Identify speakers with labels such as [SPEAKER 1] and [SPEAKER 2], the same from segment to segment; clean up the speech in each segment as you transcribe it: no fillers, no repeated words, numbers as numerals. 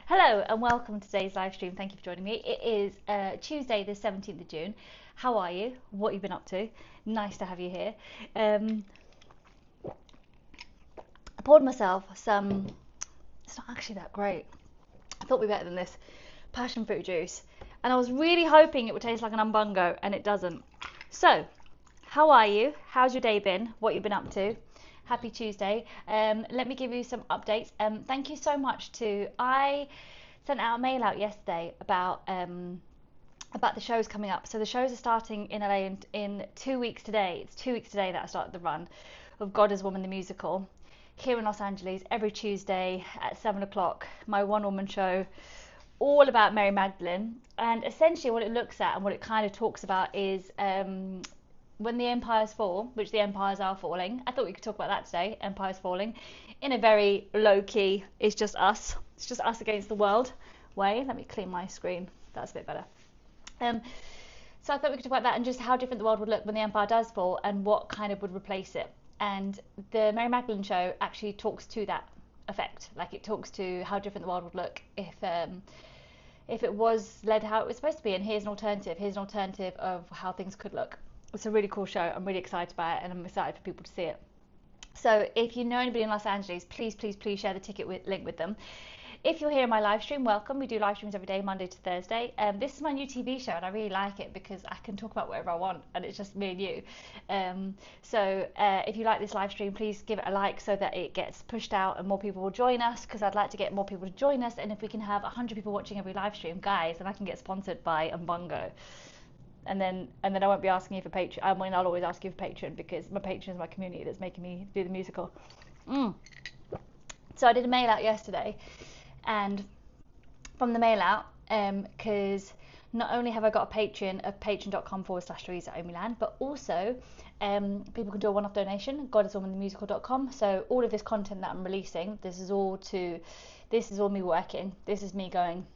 [SPEAKER 1] Hello and welcome to today's live stream. Thank you for joining me. It is Tuesday, the 17th of June. How are you? What have you been up to? Nice to have you here. I poured myself some, it's not actually that great. I thought we'd be better than this. Passion fruit juice. And I was really hoping it would taste like an umbungo, and it doesn't. So, how are you? How's your day been? What you've been up to? Happy Tuesday. Let me give you some updates. Thank you so much I sent out a mail out yesterday about the shows coming up. So the shows are starting in LA in 2 weeks today. It's 2 weeks today that I started the run of God is Woman the musical here in Los Angeles every Tuesday at 7 o'clock. My one-woman show, all about Mary Magdalene. And essentially what it looks at and what it kind of talks about is when the empires fall, which the empires are falling. I thought we could talk about that today, empires falling, in a very low-key, it's just us against the world way. Let me clean my screen, that's a bit better. So I thought we could talk about that and just how different the world would look when the empire does fall and what kind of would replace it. And the Mary Magdalene show actually talks to that effect. Like, it talks to how different the world would look if it was led how it was supposed to be. And here's an alternative of how things could look. It's a really cool show. I'm really excited about it, and I'm excited for people to see it. So if you know anybody in Los Angeles, please share the ticket link with them. If you're here in my live stream, welcome. We do live streams every day, Monday to Thursday. This is my new TV show, and I really like it because I can talk about whatever I want, and it's just me and you. If you like this live stream, please give it a like so that it gets pushed out and more people will join us, because I'd like to get more people to join us. And if we can have 100 people watching every live stream, guys, then I can get sponsored by Umbungo. And then I won't be asking you for Patreon. I mean, I'll always ask you for Patreon, because my Patreon is my community that's making me do the musical. So I did a mail out yesterday, and from the mail out, because not only have I got a Patreon of patreon.com/LouisaOmiland, but also people can do a one-off donation, godiswomanthemusical.com. So all of this content that I'm releasing, this is all me working. This is me going,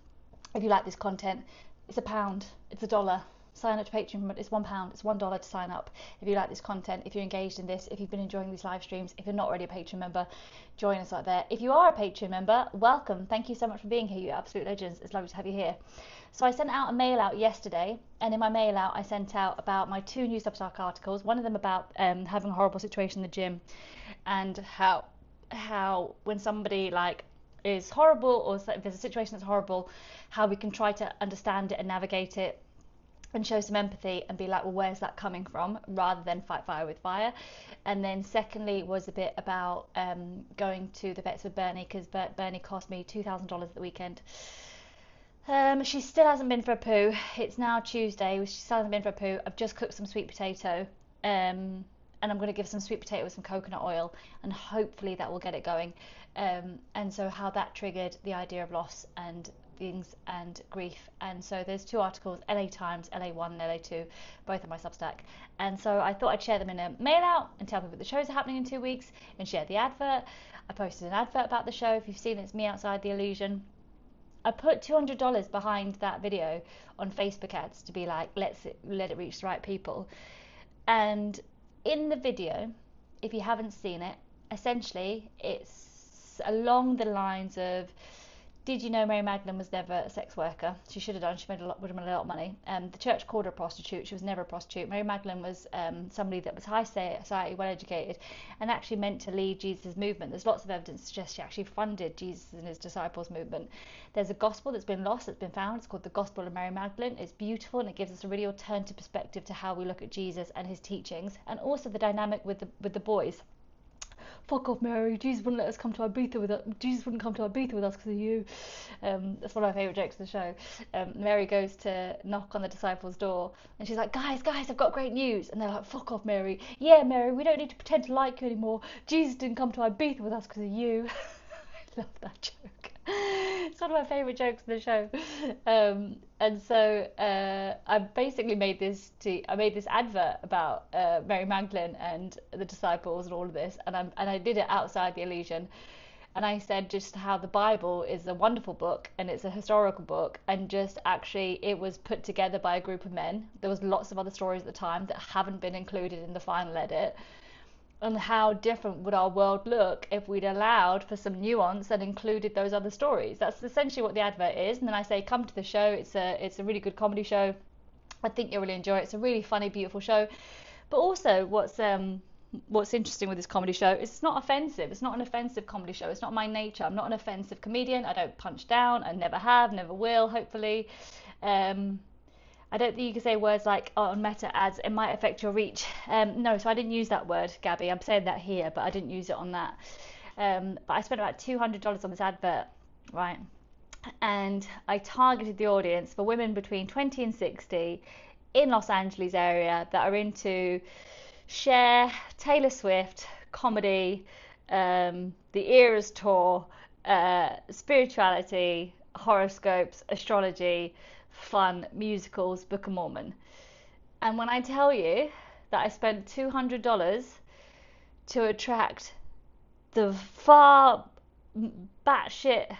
[SPEAKER 1] if you like this content, it's £1, it's $1. Sign up to Patreon, it's £1, it's $1 to sign up. If you like this content, if you're engaged in this, if you've been enjoying these live streams, if you're not already a Patreon member, join us out there. If you are a Patreon member, welcome. Thank you so much for being here, you absolute legends. It's lovely to have you here. So I sent out a mail out yesterday, and in my mail out I sent out about my 2 new Substack articles. One of them about having a horrible situation in the gym, and how when somebody like is horrible, or if there's a situation that's horrible, how we can try to understand it and navigate it and show some empathy and be like, well, where's that coming from, rather than fight fire with fire. And then secondly was a bit about going to the vets with Bernie, because Bernie cost me $2,000 at the weekend. She still hasn't been for a poo. It's now Tuesday, she still hasn't been for a poo. I've just cooked some sweet potato, and I'm going to give some sweet potato with some coconut oil, and hopefully that will get it going. And so how that triggered the idea of loss and things and grief. And so there's 2 articles, LA Times, LA1 and LA2, both on my Substack. And so I thought I'd share them in a mail out and tell people the shows are happening in 2 weeks, and share the advert. I posted an advert about the show. If you've seen it, it's me outside the Illusion. I put $200 behind that video on Facebook ads to be like, let it reach the right people. And in the video, if you haven't seen it, essentially it's along the lines of, did you know Mary Magdalene was never a sex worker? She should have done. She would have made a lot of money. The church called her a prostitute. She was never a prostitute. Mary Magdalene was somebody that was high society, well educated, and actually meant to lead Jesus' movement. There's lots of evidence to suggest she actually funded Jesus and his disciples' movement. There's a gospel that's been lost, that's been found. It's called the Gospel of Mary Magdalene. It's beautiful, and it gives us a really alternative perspective to how we look at Jesus and his teachings, and also the dynamic with the boys. Fuck off, Mary. Jesus wouldn't let us come to Ibiza with us. Jesus wouldn't come to Ibiza with us because of you. That's one of my favourite jokes of the show. Mary goes to knock on the disciples' door, and she's like, guys, I've got great news. And they're like, fuck off, Mary. Yeah, Mary, we don't need to pretend to like you anymore. Jesus didn't come to Ibiza with us because of you. I love that joke. It's one of my favourite jokes of the show. And so I basically made this advert about Mary Magdalene and the disciples and all of this, and I did it outside the Illusion. And I said just how the Bible is a wonderful book, and it's a historical book, and just actually it was put together by a group of men. There was lots of other stories at the time that haven't been included in the final edit. and how different would our world look if we'd allowed for some nuance and included those other stories. That's essentially what the advert is. And then I say, come to the show. It's a really good comedy show. I think you'll really enjoy it. It's a really funny, beautiful show. But also, what's interesting with this comedy show is it's not offensive. It's not an offensive comedy show. It's not my nature. I'm not an offensive comedian. I don't punch down. I never have, never will, hopefully. I don't think you can say words like, oh, on meta ads, it might affect your reach. No, so I didn't use that word, Gabby. I'm saying that here, but I didn't use it on that. But I spent about $200 on this advert, right? And I targeted the audience for women between 20 and 60 in Los Angeles area that are into Cher, Taylor Swift, comedy, the Eras tour, spirituality, horoscopes, astrology, fun, musicals, Book of Mormon. And when I tell you that I spent $200 to attract the far batshit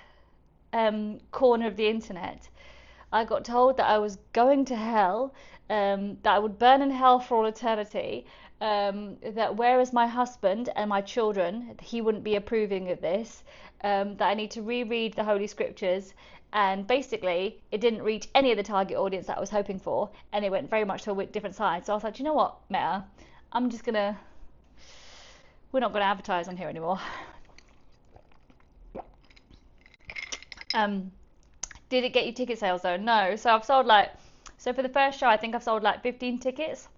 [SPEAKER 1] corner of the internet, I got told that I was going to hell, that I would burn in hell for all eternity, that whereas my husband and my children, he wouldn't be approving of this, that I need to reread the Holy Scriptures, and basically it didn't reach any of the target audience that I was hoping for, and it went very much to a different side. So I was like, you know what, Meta, we're not gonna advertise on here anymore. Did it get you ticket sales though? No. So I've sold so for the first show, I think I've sold 15 tickets,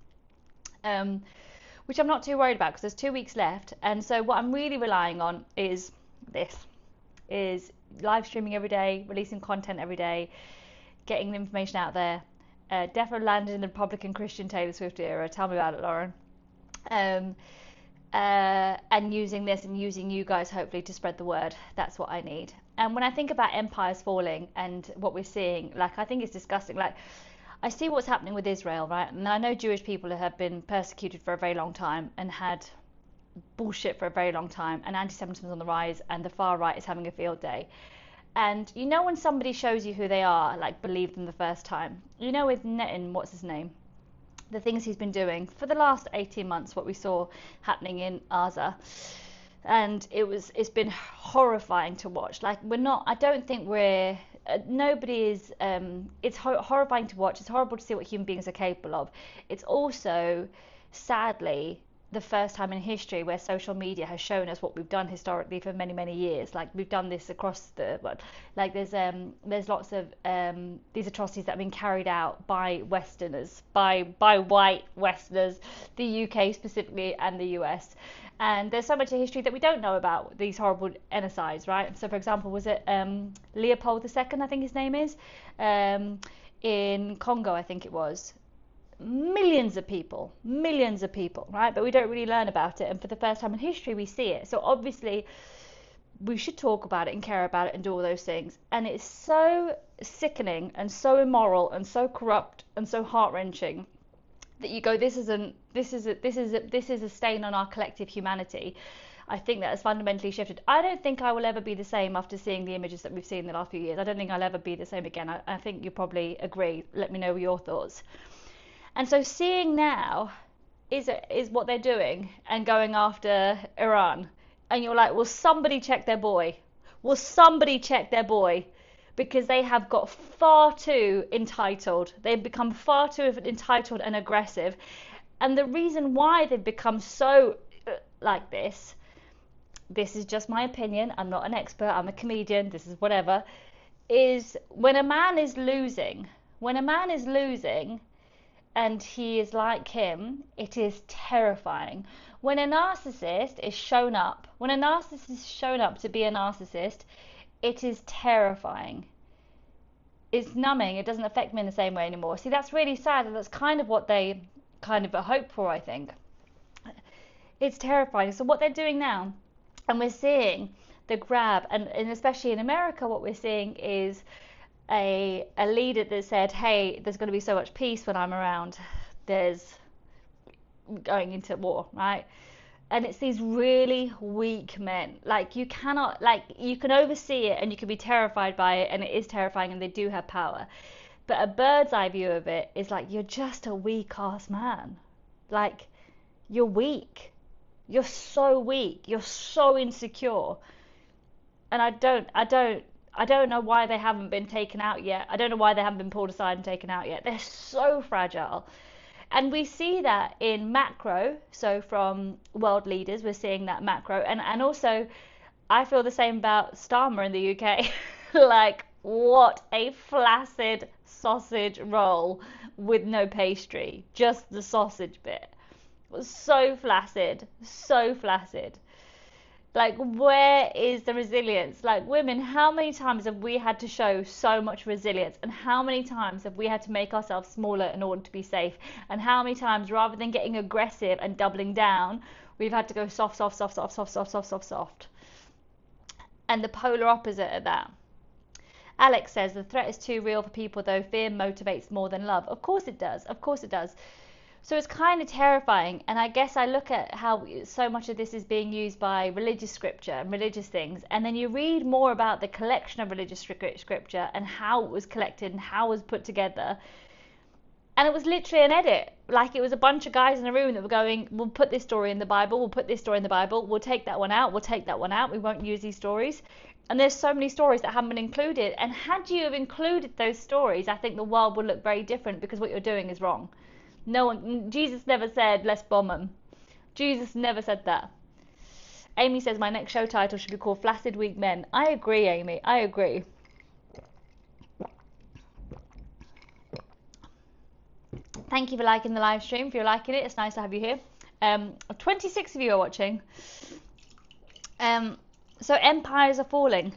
[SPEAKER 1] which I'm not too worried about because there's 2 weeks left. And so what I'm really relying on is live streaming every day, releasing content every day, getting the information out there. Definitely landed in the Republican Christian Taylor Swift era. Tell me about it, Lauren. And using this and using you guys hopefully to spread the word. That's what I need. And when I think about empires falling and what we're seeing, I think it's disgusting. I see what's happening with Israel, right? And I know Jewish people have been persecuted for a very long time and had bullshit for a very long time, and anti-Semitism is on the rise, and the far right is having a field day. And you know when somebody shows you who they are, believe them the first time. You know with Netin, what's his name? The things he's been doing for the last 18 months, what we saw happening in Gaza. And it's been horrifying to watch. I don't think we're, nobody is, it's horrifying to watch. It's horrible to see what human beings are capable of. It's also, sadly, the first time in history where social media has shown us what we've done historically for many, many years. We've done this across the world. There's lots of these atrocities that have been carried out by Westerners, by white Westerners, the UK specifically and the US. And there's so much of history that we don't know about these horrible genocides, right? So, for example, was it Leopold II, I think his name is, in Congo, I think it was. Millions of people, right? But we don't really learn about it. And for the first time in history, we see it. So obviously, we should talk about it and care about it and do all those things. And it's so sickening and so immoral and so corrupt and so heart-wrenching that you go, this is a stain on our collective humanity. I think that has fundamentally shifted. I don't think I will ever be the same after seeing the images that we've seen in the last few years. I don't think I'll ever be the same again. I think you probably agree. Let me know your thoughts. And so seeing now is what they're doing and going after Iran. And you're like, will somebody check their boy? Will somebody check their boy? Because they have got far too entitled. They've become far too entitled and aggressive. And the reason why they've become so like this is just my opinion. I'm not an expert. I'm a comedian. This is whatever. Is when a man is losing, and he is like him, it is terrifying. When a narcissist is shown up to be a narcissist, it is terrifying. It's numbing. It doesn't affect me in the same way anymore. See, that's really sad, and that's kind of what they kind of hope for, I think. It's terrifying. So what they're doing now, and we're seeing the grab, and especially in America, what we're seeing is a leader that said, hey, there's going to be so much peace when I'm around. There's going into war, right? And it's these really weak men. You cannot, you can oversee it and you can be terrified by it, and it is terrifying, and they do have power. But a bird's eye view of it is you're just a weak ass man. You're weak. You're so weak. You're so insecure. And I don't know why they haven't been taken out yet. I don't know why they haven't been pulled aside and taken out yet. They're so fragile. And we see that in macro. So from world leaders, we're seeing that macro. And also, I feel the same about Starmer in the UK. Like, what a flaccid sausage roll with no pastry. Just the sausage bit. So flaccid. So flaccid. Like, where is the resilience? Like, women, how many times have we had to show so much resilience? And how many times have we had to make ourselves smaller in order to be safe? And how many times, rather than getting aggressive and doubling down, we've had to go soft, soft, soft, soft, soft, soft, soft, soft, soft. And the polar opposite of that. Alex says, the threat is too real for people, though fear motivates more than love. Of course it does. Of course it does. So it's kind of terrifying, and I guess I look at how so much of this is being used by religious scripture and religious things, and then you read more about the collection of religious scripture and how it was collected and how it was put together, and it was literally an edit. Like, it was a bunch of guys in a room that were going, we'll put this story in the Bible, we'll put this story in the Bible, we'll take that one out, we'll take that one out, we won't use these stories. And there's so many stories that haven't been included, and had you have included those stories, I think the world would look very different, because what you're doing is wrong. No one, Jesus never said, let's bomb them. Jesus never said that. Amy says, my next show title should be called Flaccid Weak Men. I agree, Amy. I agree. Thank you for liking the live stream. If you're liking it, it's nice to have you here. 26 of you are watching. So empires are falling.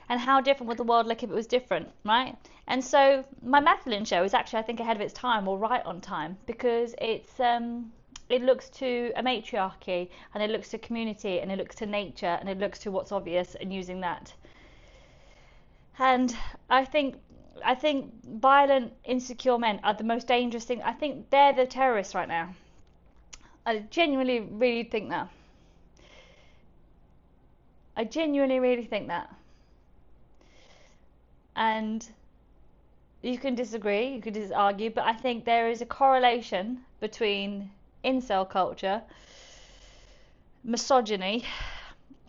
[SPEAKER 1] And how different would the world look if it was different, right? And so my Madeline show is actually, I think, ahead of its time, or right on time, because it looks to a matriarchy, and it looks to community, and it looks to nature, and it looks to what's obvious, and using that. And I think violent, insecure men are the most dangerous thing. I think they're the terrorists right now. I genuinely really think that. I genuinely really think that. And you can disagree, you can argue, but I think there is a correlation between incel culture, misogyny,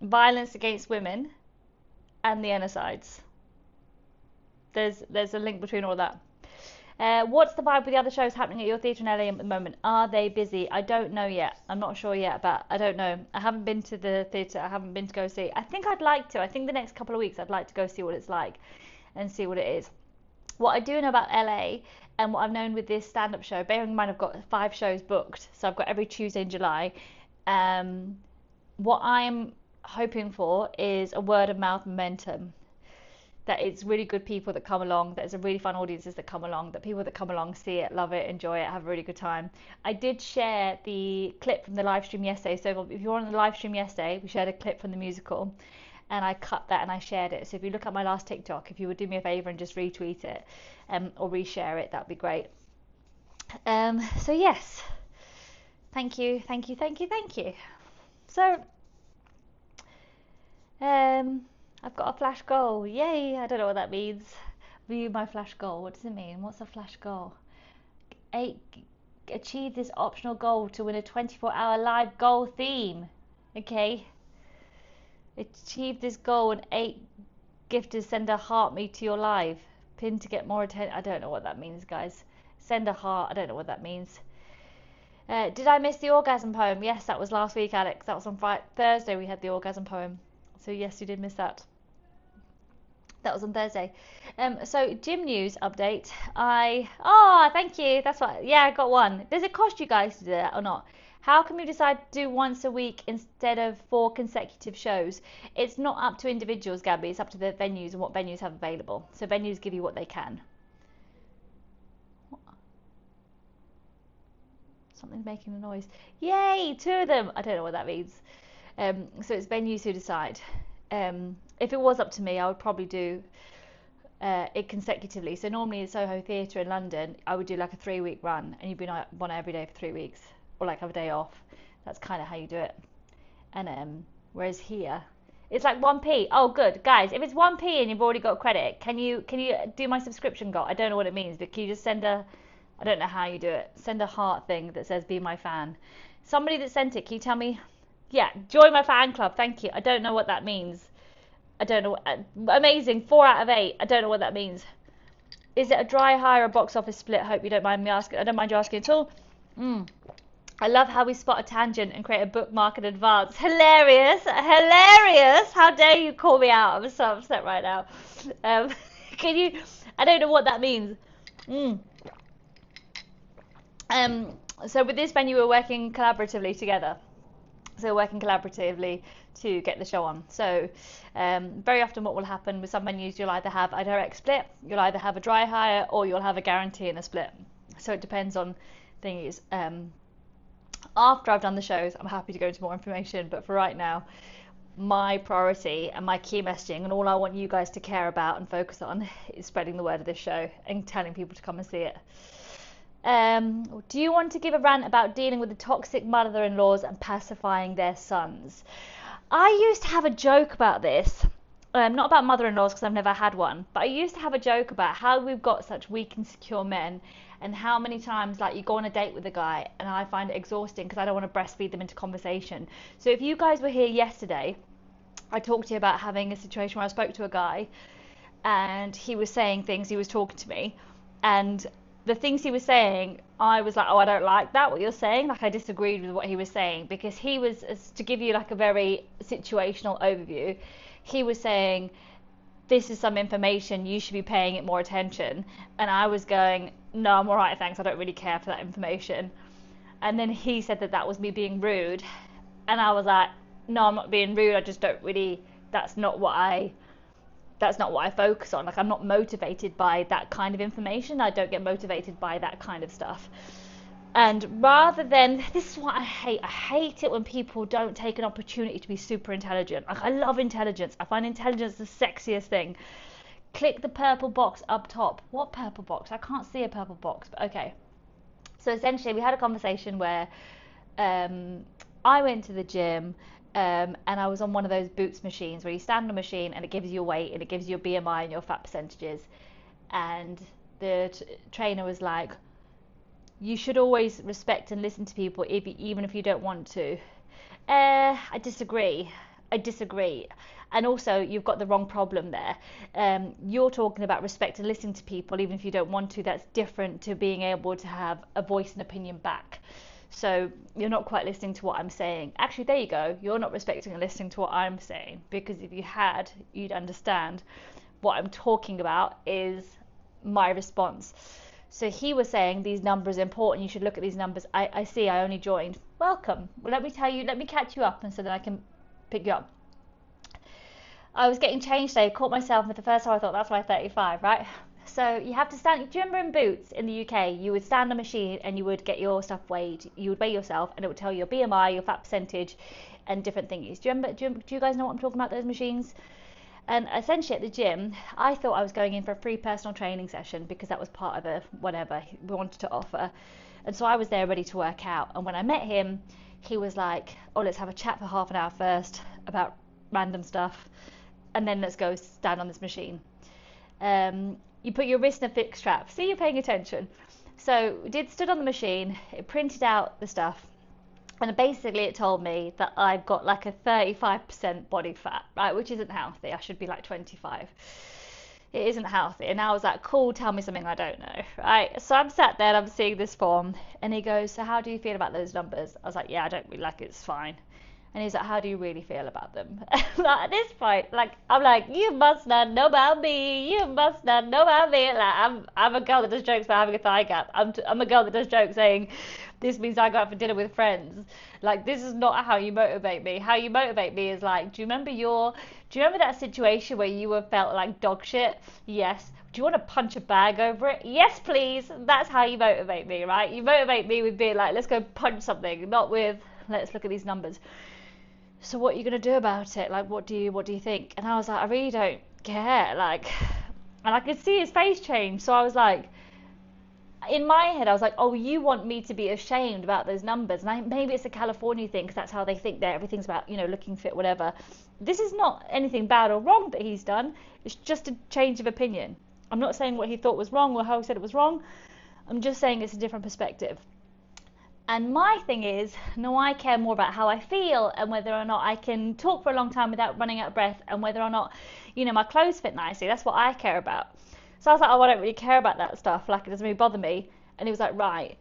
[SPEAKER 1] violence against women, and the genocides. There's a link between all that. What's the vibe with the other shows happening at your theatre in LA at the moment? Are they busy? I don't know yet. I'm not sure yet, but I don't know. I haven't been to the theatre. I haven't been to go see. I think I'd like to. I think the next couple of weeks I'd like to go see what it's like and see what it is. What I do know about LA and what I've known with this stand-up show, bearing in mind I've got 5 shows booked, so I've got every Tuesday in July. What I'm hoping for is a word of mouth momentum. That it's really good people that come along, that it's a really fun audiences that come along, that people that come along see it, love it, enjoy it, have a really good time. I did share the clip from the live stream yesterday, so if you're on the live stream yesterday, we shared a clip from the musical, and I cut that and I shared it. So if you look at my last TikTok, if you would do me a favour and just retweet it or reshare it, that'd be great. So yes, thank you. So I've got a flash goal. Yay! I don't know what that means. View my flash goal. What does it mean? What's a flash goal? 8. Achieve this optional goal to win a 24-hour live goal theme. Okay. Achieve this goal and 8 gifters send a heart me to your live. Pin to get more attention. I don't know what that means, guys. Send a heart. I don't know what that means. Did I miss the orgasm poem? Yes, that was last week, Alex. That was on Thursday we had the orgasm poem. So yes, you did miss that. That was on Thursday. So gym news update. Thank you. That's what. Yeah, I got one. Does it cost you guys to do that or not? How come you decide to do once a week instead of 4 consecutive shows? It's not up to individuals, Gabby. It's up to the venues and what venues have available. So venues give you what they can. What? Something's making a noise. Yay, 2 of them. I don't know what that means. So it's venues who decide. If it was up to me, I would probably do it consecutively. So normally at Soho Theatre in London, I would do like a 3-week run, and you'd be like one every day for 3 weeks, or like have a day off. That's kind of how you do it. And whereas here, it's like 1p. Oh, good, guys. If it's 1p and you've already got credit, can you do my subscription goal? I don't know what it means, but can you just send I don't know how you do it. Send a heart thing that says "Be my fan." Somebody that sent it, can you tell me? Yeah, join my fan club. Thank you. I don't know what that means. I don't know. Amazing. 4 out of 8. I don't know what that means. Is it a dry hire or box office split? Hope you don't mind me asking. I don't mind you asking at all. I love how we spot a tangent and create a bookmark in advance. Hilarious. Hilarious. How dare you call me out? I'm so upset right now. Can you... I don't know what that means. So with this venue, we're working collaboratively together. So we're working collaboratively to get the show on. So very often what will happen with some venues, you'll either have a direct split, you'll either have a dry hire, or you'll have a guarantee and a split. So it depends on things. After I've done the shows, I'm happy to go into more information, but for right now, my priority and my key messaging and all I want you guys to care about and focus on is spreading the word of this show and telling people to come and see it. Do you want to give a rant about dealing with the toxic mother-in-laws and pacifying their sons? I used to have a joke about this, not about mother-in-laws because I've never had one, but I used to have a joke about how we've got such weak, insecure men and how many times like you go on a date with a guy and I find it exhausting because I don't want to breastfeed them into conversation. So if you guys were here yesterday, I talked to you about having a situation where I spoke to a guy and he was saying things, he was talking to me, and the things he was saying, I was like, oh, I don't like that, what you're saying. Like, I disagreed with what he was saying because he was, to give you like a very situational overview, he was saying, this is some information, you should be paying it more attention. And I was going, no, I'm all right, thanks, I don't really care for that information. And then he said that that was me being rude. And I was like, no, I'm not being rude, I just don't really, that's not what I focus on. Like, I'm not motivated by that kind of information. I don't get motivated by that kind of stuff. And rather than, this is what I hate it when people don't take an opportunity to be super intelligent. Like, I love intelligence. I find intelligence the sexiest thing. Click the purple box up top. What purple box? I can't see a purple box, but okay. So essentially we had a conversation where I went to the gym, and I was on one of those boots machines where you stand on a machine and it gives you your weight and it gives you your BMI and your fat percentages. And the trainer was like, you should always respect and listen to people even if you don't want to. I disagree. And also, you've got the wrong problem there. You're talking about respect and listening to people even if you don't want to. That's different to being able to have a voice and opinion back. So you're not quite listening to what I'm saying. Actually, there you go. You're not respecting and listening to what I'm saying, because if you had, you'd understand what I'm talking about is my response. So he was saying these numbers are important. You should look at these numbers. I see. I only joined. Welcome. Well, let me tell you. Let me catch you up, and so that I can pick you up. I was getting changed today. Caught myself for the first time. I thought that's my 35, right? So you have to stand. Do you remember in Boots in the UK, you would stand on a machine and you would get your stuff weighed. You would weigh yourself, and it would tell you your BMI, your fat percentage, and different things. Do you remember? Do you guys know what I'm talking about? Those machines. And essentially at the gym, I thought I was going in for a free personal training session because that was part of a whatever we wanted to offer. And so I was there ready to work out. And when I met him, he was like, oh, let's have a chat for half an hour first about random stuff, and then let's go stand on this machine. You put your wrist in a fixed strap. See, you're paying attention. So we stood on the machine, it printed out the stuff, and basically it told me that I've got like a 35% body fat, right, which isn't healthy. I should be like 25. It isn't healthy. And I was like, cool, tell me something I don't know, right? So I'm sat there and I'm seeing this form, and he goes, so how do you feel about those numbers? I was like, yeah, I don't really like it, it's fine. And he's like, how do you really feel about them? Like, at this point, like, I'm like, you must not know about me. You must not know about me. Like, I'm a girl that does jokes about having a thigh gap. I'm a girl that does jokes saying, this means I go out for dinner with friends. Like, this is not how you motivate me. How you motivate me is like, do you remember that situation where you felt like dog shit? Yes. Do you want to punch a bag over it? Yes, please. That's how you motivate me, right? You motivate me with being like, let's go punch something, not with, let's look at these numbers. So what are you going to do about it? Like, what do you think? And I was like, I really don't care. Like, and I could see his face change. So I was like, in my head, I was like, oh, you want me to be ashamed about those numbers. And maybe it's a California thing, because that's how they think that everything's about, looking fit, whatever. This is not anything bad or wrong that he's done. It's just a change of opinion. I'm not saying what he thought was wrong or how he said it was wrong. I'm just saying it's a different perspective. And my thing is, no, I care more about how I feel and whether or not I can talk for a long time without running out of breath, and whether or not, my clothes fit nicely. That's what I care about. So I was like, oh, I don't really care about that stuff. Like, it doesn't really bother me. And he was like, right,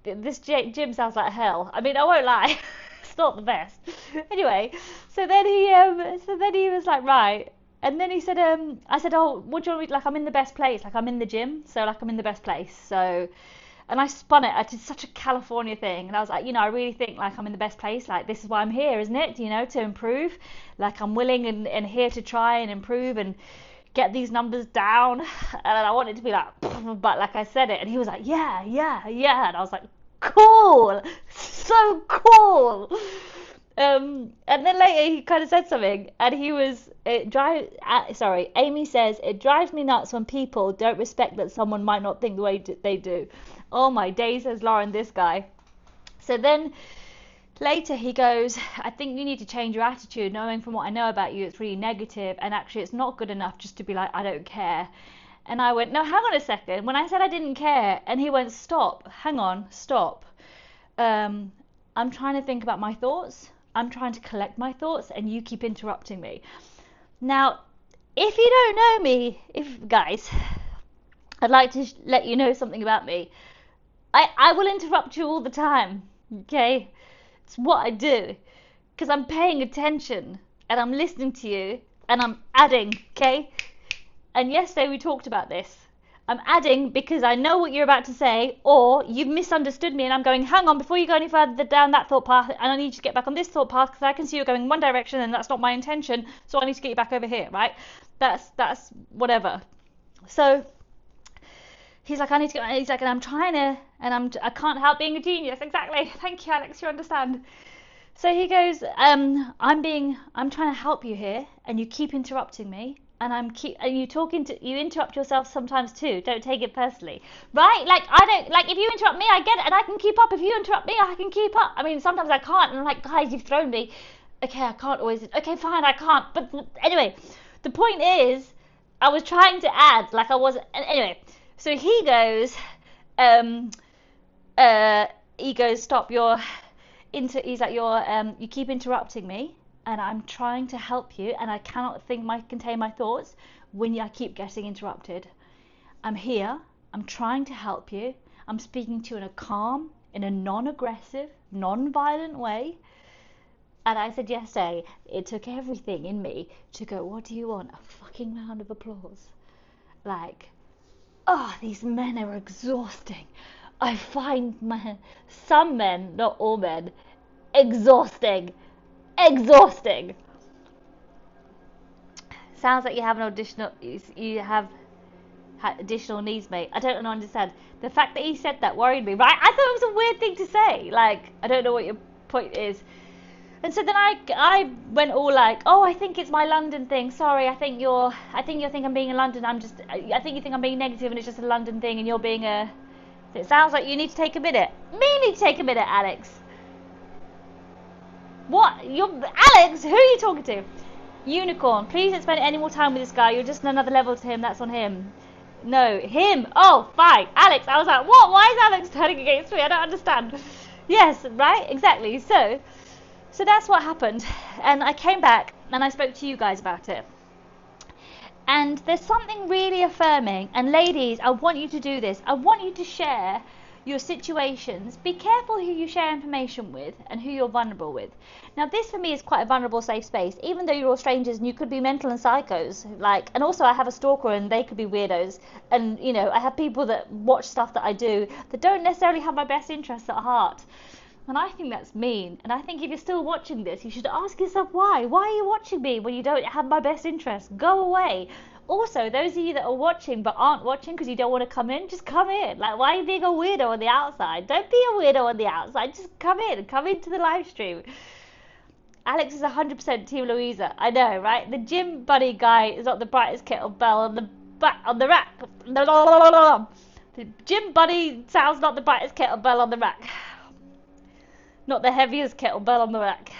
[SPEAKER 1] this gym sounds like hell. I mean, I won't lie, it's not the best. Anyway, so then he was like, right. And then he said, I said, oh, what do you want me, like, I'm in the best place. Like, I'm in the gym, so like I'm in the best place. So, and I spun it. I did such a California thing, and I was like, I really think like I'm in the best place. Like, this is why I'm here, isn't it? To improve. Like, I'm willing and here to try and improve and get these numbers down. And I wanted to be like, but like I said it, and he was like, yeah, and I was like, cool, so cool. And then later he kind of said something, and Amy says, it drives me nuts when people don't respect that someone might not think the way they do. Oh my days, says Lauren, this guy. So then later he goes, I think you need to change your attitude. Knowing from what I know about you, it's really negative, and actually it's not good enough just to be like, I don't care. And I went, no, hang on a second. When I said I didn't care, and he went, stop, hang on, stop. I'm trying to think about my thoughts. I'm trying to collect my thoughts, and you keep interrupting me. Now, if you don't know me, guys, I'd like to let you know something about me. I will interrupt you all the time, okay? It's what I do, because I'm paying attention, and I'm listening to you, and I'm adding, okay? And yesterday we talked about this. I'm adding because I know what you're about to say, or you've misunderstood me, and I'm going, hang on, before you go any further down that thought path, and I need you to get back on this thought path, because I can see you're going one direction, and that's not my intention, so I need to get you back over here, right? That's whatever. So he's like, and I'm trying to, and I can't help being a genius. Exactly. Thank you, Alex, you understand. So he goes, I'm trying to help you here, and you keep interrupting me. And you interrupt yourself sometimes too. Don't take it personally, right? Like, I don't, like, if you interrupt me, I get it, and I can keep up. If you interrupt me, I can keep up. I mean, sometimes I can't, and I'm like, guys, you've thrown me. Okay, I can't always. Okay, fine, I can't. But anyway, the point is, I was trying to add, like I wasn't. Anyway, so he goes, stop your. He's like, you keep interrupting me. And I'm trying to help you, and I cannot contain my thoughts when I keep getting interrupted. I'm here, I'm trying to help you, I'm speaking to you in a calm, in a non-aggressive, non-violent way. And I said yesterday, it took everything in me to go, what do you want? A fucking round of applause. Like, oh, these men are exhausting. I find some men, not all men, exhausting. Sounds like you have additional needs, mate. I don't understand. The fact that he said that worried me, right? I thought it was a weird thing to say. Like, I don't know what your point is. And so then I went all like, oh, I think it's my London thing. Sorry, I think you think I'm being in London. I think you think I'm being negative, and it's just a London thing, and you're being a. It sounds like you need to take a minute. Me need to take a minute, Alex. What? Alex? Who are you talking to? Unicorn, please don't spend any more time with this guy. You're just another level to him. That's on him. No, him. Oh, fine. Alex. I was like, what? Why is Alex turning against me? I don't understand. Yes, right? Exactly. So that's what happened. And I came back and I spoke to you guys about it. And there's something really affirming. And ladies, I want you to do this. I want you to share your situations. Be careful who you share information with and who you're vulnerable with. Now, this for me is quite a vulnerable safe space, even though you're all strangers and you could be mental and psychos. Like, and also I have a stalker and they could be weirdos. And, I have people that watch stuff that I do that don't necessarily have my best interests at heart. And I think that's mean. And I think if you're still watching this, you should ask yourself why. Why are you watching me when you don't have my best interests? Go away. Also, those of you that are watching but aren't watching because you don't want to come in, just come in. Like, why are you being a weirdo on the outside? Don't be a weirdo on the outside. Just come in. Come into the live stream. Alex is 100% Team Louisa. I know, right? The gym buddy guy is not the brightest kettlebell on the rack. The gym buddy sounds not the brightest kettlebell on the rack. Not the heaviest kettlebell on the rack.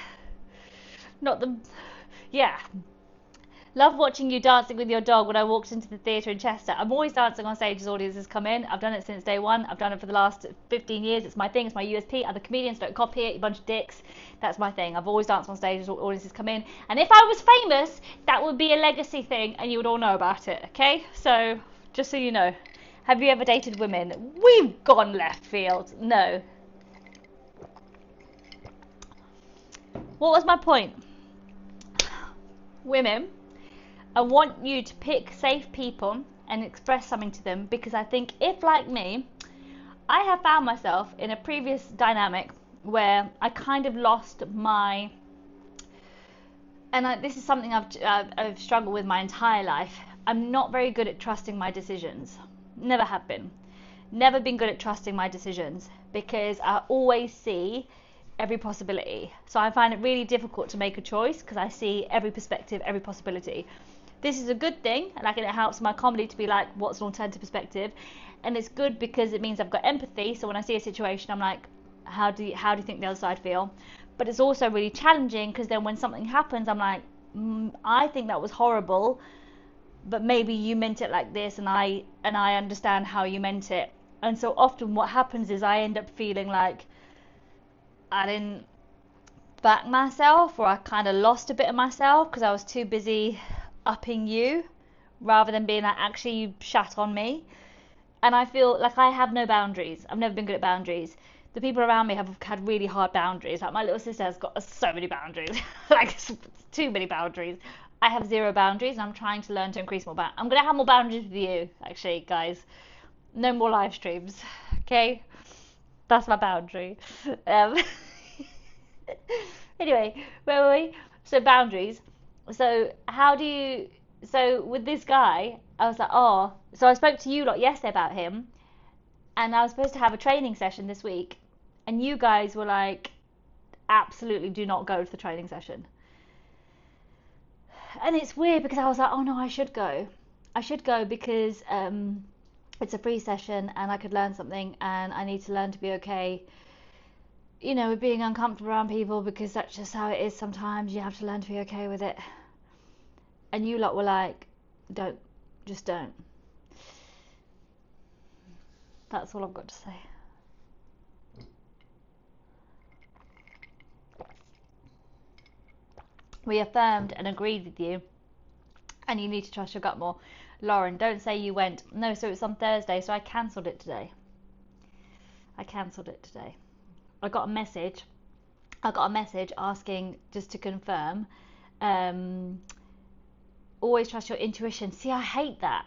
[SPEAKER 1] Yeah. Love watching you dancing with your dog when I walked into the theatre in Chester. I'm always dancing on stage as audiences come in. I've done it since day one. I've done it for the last 15 years. It's my thing. It's my USP. Other comedians don't copy it. You bunch of dicks. That's my thing. I've always danced on stage as audiences come in. And if I was famous, that would be a legacy thing and you would all know about it. Okay? So, just so you know. Have you ever dated women? We've gone left field. No. What was my point? Women, I want you to pick safe people and express something to them, because I think if, like me, I have found myself in a previous dynamic where I kind of lost my, and this is something I've struggled with my entire life. I'm not very good at trusting my decisions. Never have been. Never been good at trusting my decisions, because I always see every possibility. So I find it really difficult to make a choice because I see every perspective, every possibility. This is a good thing, and it helps my comedy to be like, what's an alternative perspective? And it's good because it means I've got empathy. So when I see a situation, I'm like, how do you think the other side feel? But it's also really challenging because then when something happens, I'm like, I think that was horrible, but maybe you meant it like this, and I understand how you meant it. And so often what happens is I end up feeling like I didn't back myself, or I kind of lost a bit of myself because I was too busy upping you rather than being like, actually you shat on me. And I feel like I have no boundaries. I've never been good at boundaries. The people around me have had really hard boundaries. Like my little sister has got so many boundaries. Like too many boundaries. I have zero boundaries, and I'm trying to learn to increase more boundaries. I'm going to have more boundaries with you, actually, guys. No more live streams, okay? That's my boundary. Anyway, where were we? So boundaries. So with this guy, I was like, oh, so I spoke to you lot yesterday about him, and I was supposed to have a training session this week, and you guys were like, absolutely do not go to the training session. And it's weird because I was like, oh no, I should go because it's a free session and I could learn something, and I need to learn to be okay, with being uncomfortable around people, because that's just how it is sometimes. You have to learn to be okay with it. And you lot were like, don't. That's all I've got to say. We affirmed and agreed with you, and you need to trust your gut more. Lauren, don't say you went. No, so it's on Thursday, so I cancelled it today. I got a message asking just to confirm. Always trust your intuition. See, I hate that.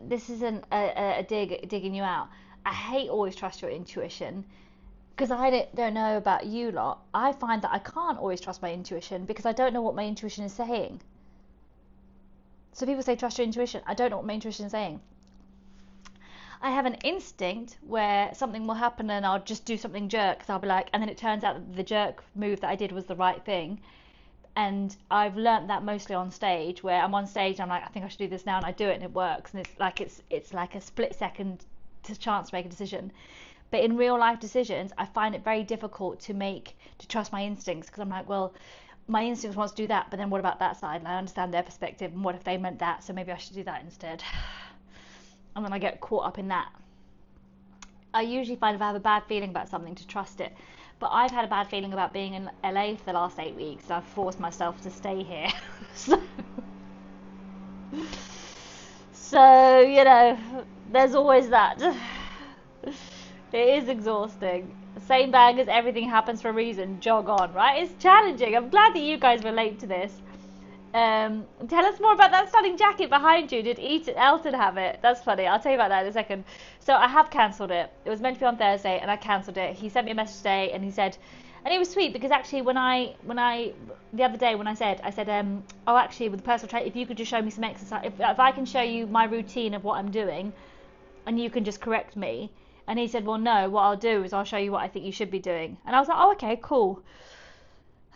[SPEAKER 1] This isn't a digging you out. I hate always trust your intuition, because I don't know about you lot. I find that I can't always trust my intuition because I don't know what my intuition is saying. So people say trust your intuition. I don't know what my intuition is saying. I have an instinct where something will happen and I'll just do something jerk, because I'll be like, and then it turns out that the jerk move that I did was the right thing. And I've learnt that mostly on stage, where I'm on stage and I'm like, I think I should do this now, and I do it and it works, and it's like a split second chance to make a decision. But in real life decisions, I find it very difficult to trust my instincts, because I'm like, well, my instincts wants to do that, but then what about that side? And I understand their perspective, and what if they meant that, so maybe I should do that instead. And then I get caught up in that. I usually find if I have a bad feeling about something to trust it. But I've had a bad feeling about being in LA for the last 8 weeks, and I've forced myself to stay here. So, there's always that. It is exhausting. Same bag as everything happens for a reason. Jog on, right? It's challenging. I'm glad that you guys relate to this. Tell us more about that stunning jacket behind you. Did Elton have it? That's funny. I'll tell you about that in a second. So I have cancelled it. It was meant to be on Thursday, and I cancelled it. He sent me a message today, and he said, and it was sweet, because actually when I the other day when I said oh, actually with the personal trainer, if you could just show me some exercise, if I can show you my routine of what I'm doing, and you can just correct me. And he said, well, no, what I'll do is I'll show you what I think you should be doing. And I was like, oh, okay, cool.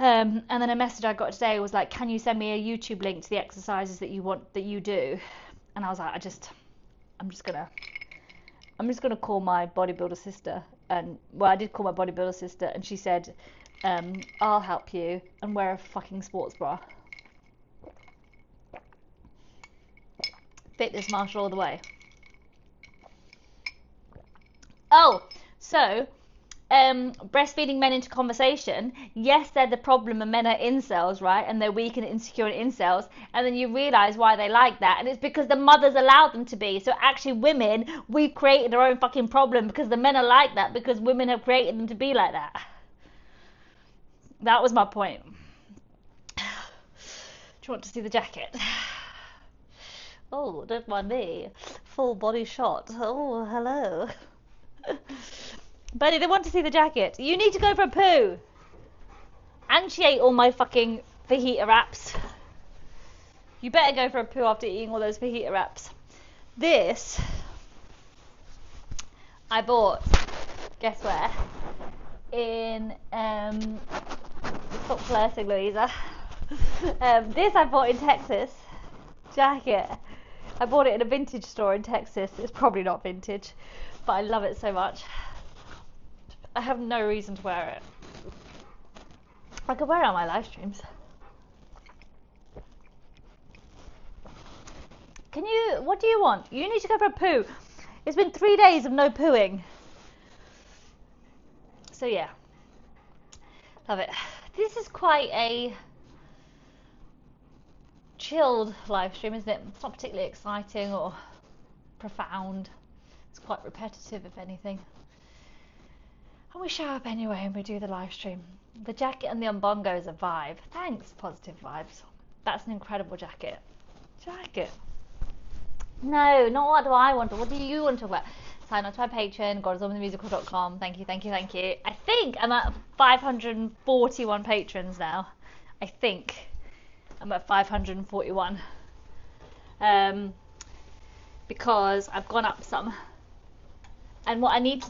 [SPEAKER 1] And then a message I got today was like, can you send me a YouTube link to the exercises that you do? And I was like, I'm just gonna call my bodybuilder sister. And well, I did call my bodybuilder sister, and she said, I'll help you, and wear a fucking sports bra. Fitness Marshall all the way. Oh, so breastfeeding men into conversation. Yes, they're the problem and men are incels, right? And they're weak and insecure and incels. And then you realise why they like that. And it's because the mothers allowed them to be. So actually women, we've created our own fucking problem because the men are like that because women have created them to be like that. That was my point. Do you want to see the jacket? Oh, don't mind me. Full body shot. Oh, hello. Buddy, they want to see the jacket. You need to go for a poo. And she ate all my fucking fajita wraps. You better go for a poo after eating all those fajita wraps. This, I bought, guess where? In, stop flirting, Louisa. This I bought in Texas. Jacket. I bought it in a vintage store in Texas. It's probably not vintage, but I love it so much. I have no reason to wear it. I could wear it on my live streams. What do you want? You need to go for a poo. It's been 3 days of no pooing. So yeah. Love it. This is quite a chilled live stream, isn't it? It's not particularly exciting or profound. It's quite repetitive, if anything. And we show up anyway and we do the live stream. The jacket and the umbongo is a vibe. Thanks, positive vibes. That's an incredible jacket. No, not what do I want. What do you want to wear? Sign up to my Patreon, godswomanthemusical.com. Thank you. I think I'm at 541 patrons now. I think I'm at 541. Because I've gone up some. And what I want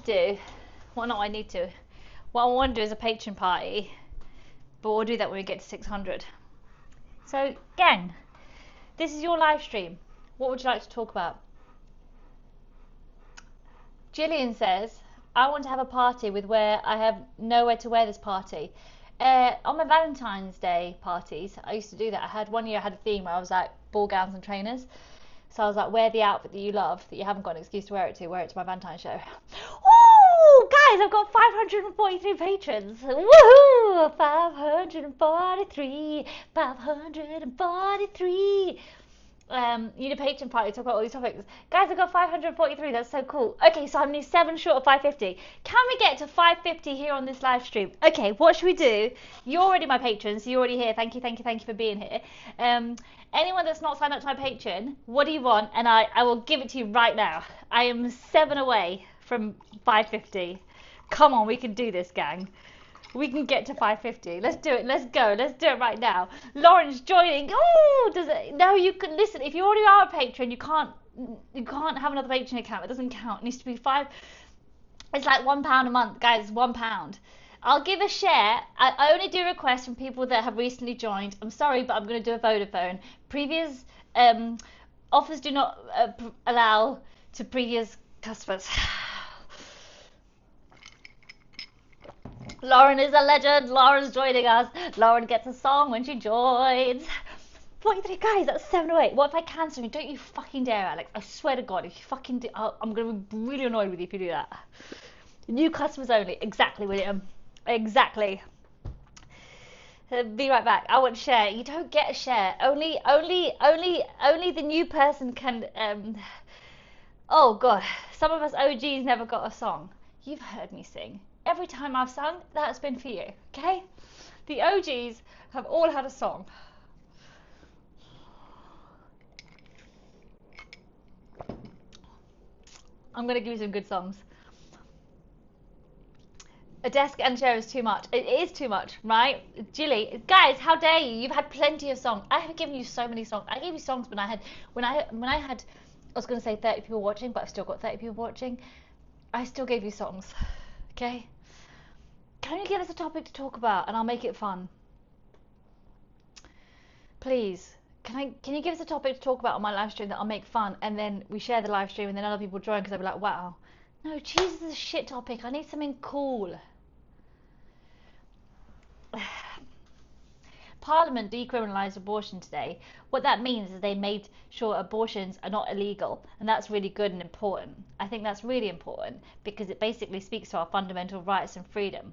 [SPEAKER 1] to do is a Patreon party, but we'll do that when we get to 600. So, gang, this is your live stream. What would you like to talk about? Gillian says, I want to have a party with where I have nowhere to wear this party. On my Valentine's Day parties, I used to do that. One year I had a theme where I was like ball gowns and trainers. So I was like, wear the outfit that you love, that you haven't got an excuse to wear it to my Valentine's show. Woo! Guys, I've got 543 patrons. Woohoo! 543. You need a Patreon party to talk about all these topics. Guys, I've got 543. That's so cool. Okay, so I'm only 7 short of 550. Can we get to 550 here on this live stream? Okay, what should we do? You're already my patron, so you're already here. Thank you for being here. Anyone that's not signed up to my Patreon, what do you want? And I will give it to you right now. I am 7 away from 550. Come on, we can do this, gang. We can get to 550. Let's do it. Let's go. Let's do it right now. Lauren's joining. Oh, does it? No, you can listen. If you already are a patron, you can't have another Patreon account. It doesn't count. It needs to be 5. It's like £1 a month, guys. £1. I'll give a share. I only do requests from people that have recently joined. I'm sorry, but I'm going to do a Vodafone. Previous offers do not allow to previous customers. Lauren is a legend. Lauren's joining us. Lauren gets a song when she joins. 43 guys, that's 7 or 8. What if I cancel you? Don't you fucking dare, Alex. I swear to God, if you fucking do, I'm going to be really annoyed with you if you do that. New customers only. Exactly, William. Exactly. Be right back. I want to share. You don't get a share. Only the new person can. Oh God, some of us OGs never got a song. You've heard me sing. Every time I've sung, that's been for you. Okay? The OGs have all had a song. I'm gonna give you some good songs. A desk and chair is too much. It is too much, right? Jilly, guys, how dare you? You've had plenty of songs. I have given you so many songs. I gave you songs when I had, I was going to say 30 people watching, but I've still got 30 people watching. I still gave you songs, okay? Can you give us a topic to talk about and I'll make it fun? Please, can you give us a topic to talk about on my live stream that I'll make fun, and then we share the live stream and then other people join because they'll be like, wow. No, Jesus is a shit topic. I need something cool. Parliament decriminalised abortion today, what that means is they made sure abortions are not illegal, and that's really good and important. I think that's really important because it basically speaks to our fundamental rights and freedom.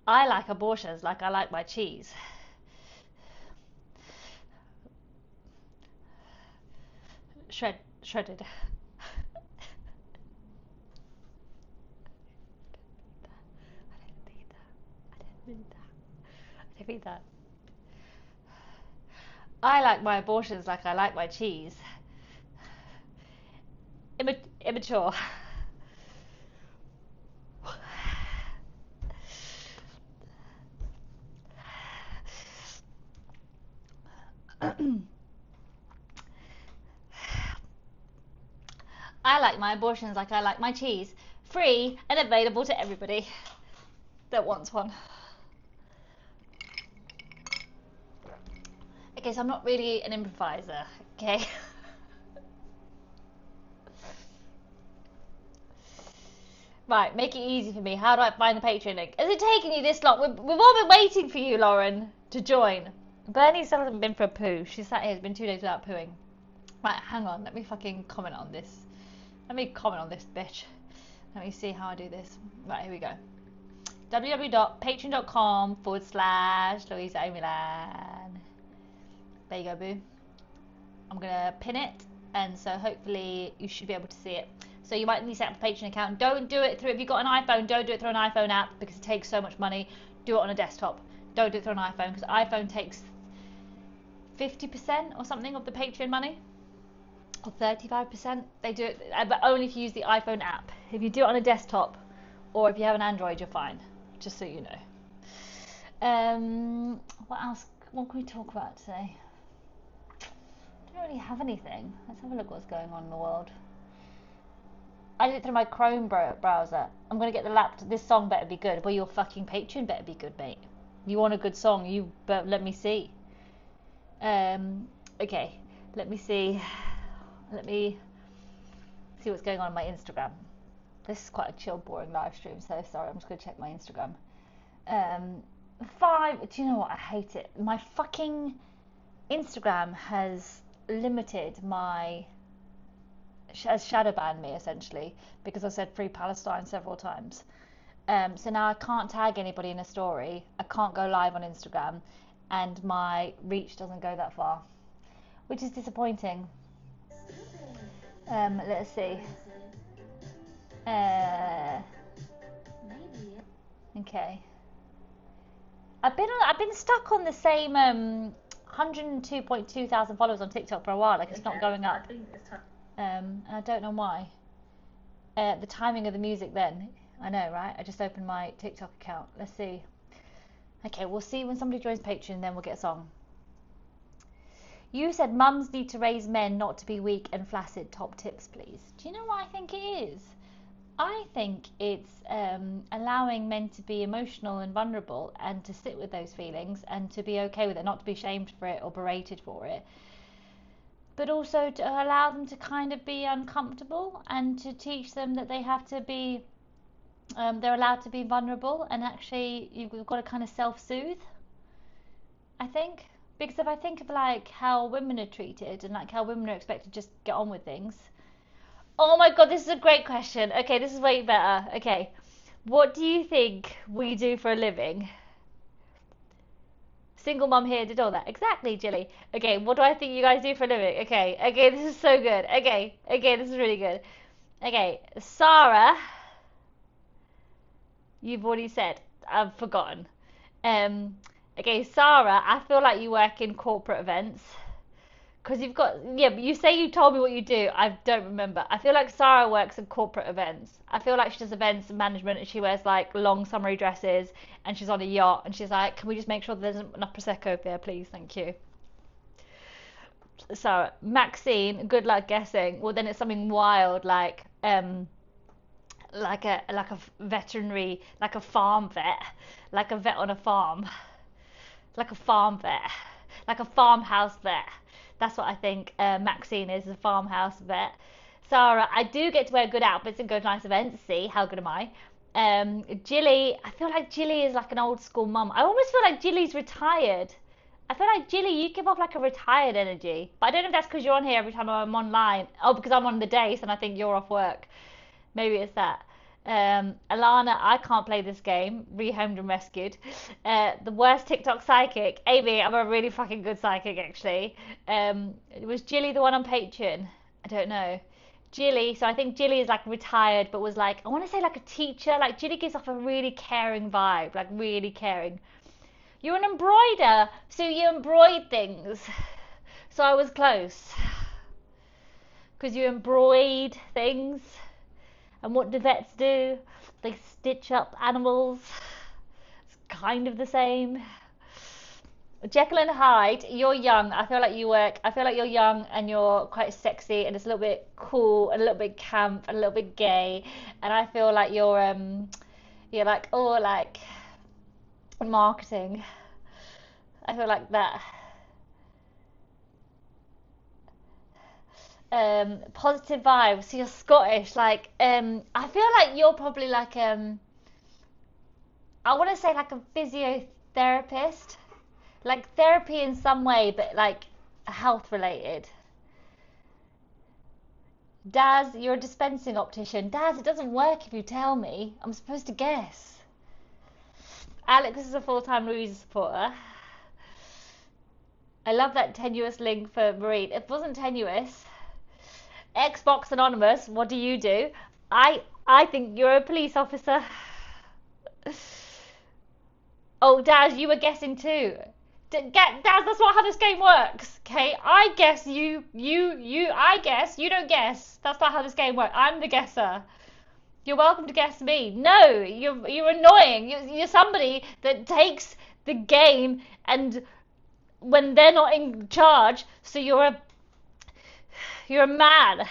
[SPEAKER 1] I like abortions like I like my cheese. Shredded. I didn't mean that. I like my abortions like I like my cheese. Immature. I like my abortions like I like my cheese. Free and available to everybody that wants one. Okay, so I'm not really an improviser, okay? Right, make it easy for me. How do I find the Patreon link? Is it taking you this long? We've all been waiting for you, Lauren, to join. Bernie still hasn't been for a poo. She sat here, it's been 2 days without pooing. Right, hang on, let me fucking comment on this. Let me comment on this, bitch. Let me see how I do this. Right, here we go. www.patreon.com/Louisa Omilan. There you go, boo. I'm gonna pin it, and so hopefully you should be able to see it. So you might need to set up a Patreon account. Don't do it through, if you've got an iPhone, don't do it through an iPhone app because it takes so much money. Do it on a desktop. Don't do it through an iPhone because iPhone takes 50% or something of the Patreon money, or 35%. They do it, but only if you use the iPhone app. If you do it on a desktop, or if you have an Android, you're fine. Just so you know. What else? What can we talk about today? I don't really have anything. Let's have a look what's going on in the world. I did it through my Chrome browser. I'm gonna get the laptop. This song better be good. Well, your fucking Patreon better be good, mate. You want a good song? You better let me see. Okay. Let me see. Let me see what's going on my Instagram. This is quite a chill, boring live stream. So sorry. I'm just gonna check my Instagram. Do you know what? I hate it. My fucking Instagram has limited my. Has shadow banned me essentially because I said free Palestine several times. So now I can't tag anybody in a story. I can't go live on Instagram, and my reach doesn't go that far, which is disappointing. Let's see. Okay. I've been stuck on the same 102.2 thousand followers on TikTok for a while. Like it's not going up. And I don't know why. The timing of the music then. I know, right? I just opened my TikTok account. Let's see. Okay, we'll see when somebody joins Patreon, then we'll get a song. You said mums need to raise men not to be weak and flaccid. Top tips, please. Do you know what I think it is? I think it's allowing men to be emotional and vulnerable and to sit with those feelings and to be okay with it, not to be shamed for it or berated for it. But also to allow them to kind of be uncomfortable and to teach them that they have to be, they're allowed to be vulnerable, and actually you've got to kind of self-soothe, I think. Because if I think of like how women are treated and like how women are expected to just get on with things. Oh my God, this is a great question. Okay, this is way better. Okay, what do you think we do for a living? Single mum here did all that. Exactly, Jilly. Okay, what do I think you guys do for a living? Okay, this is so good. Okay, this is really good. Okay, Sarah, you've already said. I've forgotten. Okay, Sarah, I feel like you work in corporate events. Because you've got, yeah, but you say you told me what you do. I don't remember. I feel like Sarah works in corporate events. I feel like she does events and management, and she wears like long summery dresses, and she's on a yacht, and she's like, can we just make sure there's enough Prosecco there, please? Thank you. Sarah. Maxine, good luck guessing. Well, then it's something wild like a veterinary, like a farm vet, like a vet on a farm, like a farm vet, like a farmhouse vet. That's what I think Maxine is, a farmhouse vet. Sarah, I do get to wear good outfits and go to nice events. See, how good am I? Jilly, I feel like Jilly is like an old school mum. I almost feel like Jilly's retired. I feel like Jilly, you give off like a retired energy. But I don't know if that's because you're on here every time I'm online. Oh, because I'm on the days and I think you're off work. Maybe it's that. Alana, I can't play this game. Rehomed and rescued. The worst TikTok psychic. Amy, I'm a really fucking good psychic actually. Was Jilly the one on Patreon? I don't know. Jilly, so I think Jilly is like retired, but was like, I want to say like a teacher. Like Jilly gives off a really caring vibe, like really caring. You're an embroider, so you embroid things. So I was close. Because you embroid things. And what do vets do? They stitch up animals. It's kind of the same. Jekyll and Hyde, you're young. I feel like you're young and you're quite sexy and it's a little bit cool and a little bit camp and a little bit gay. And I feel like you're like, oh, like marketing. I feel like that. Positive vibes. So you're Scottish. Like, I feel like you're probably like, I want to say like a physiotherapist. Like therapy in some way, but like health related. Daz, you're a dispensing optician. Daz, it doesn't work if you tell me. I'm supposed to guess. Alex is a full-time Louisa supporter. I love that tenuous link for Marie. It wasn't tenuous. Xbox Anonymous, what do you do? I think you're a police officer. Oh, Daz, you were guessing too. Daz, that's not how this game works. Okay, I guess I guess you don't guess. That's not how this game works. I'm the guesser. You're welcome to guess me. No, you're annoying. You're somebody that takes the game and when they're not in charge, so you're a man.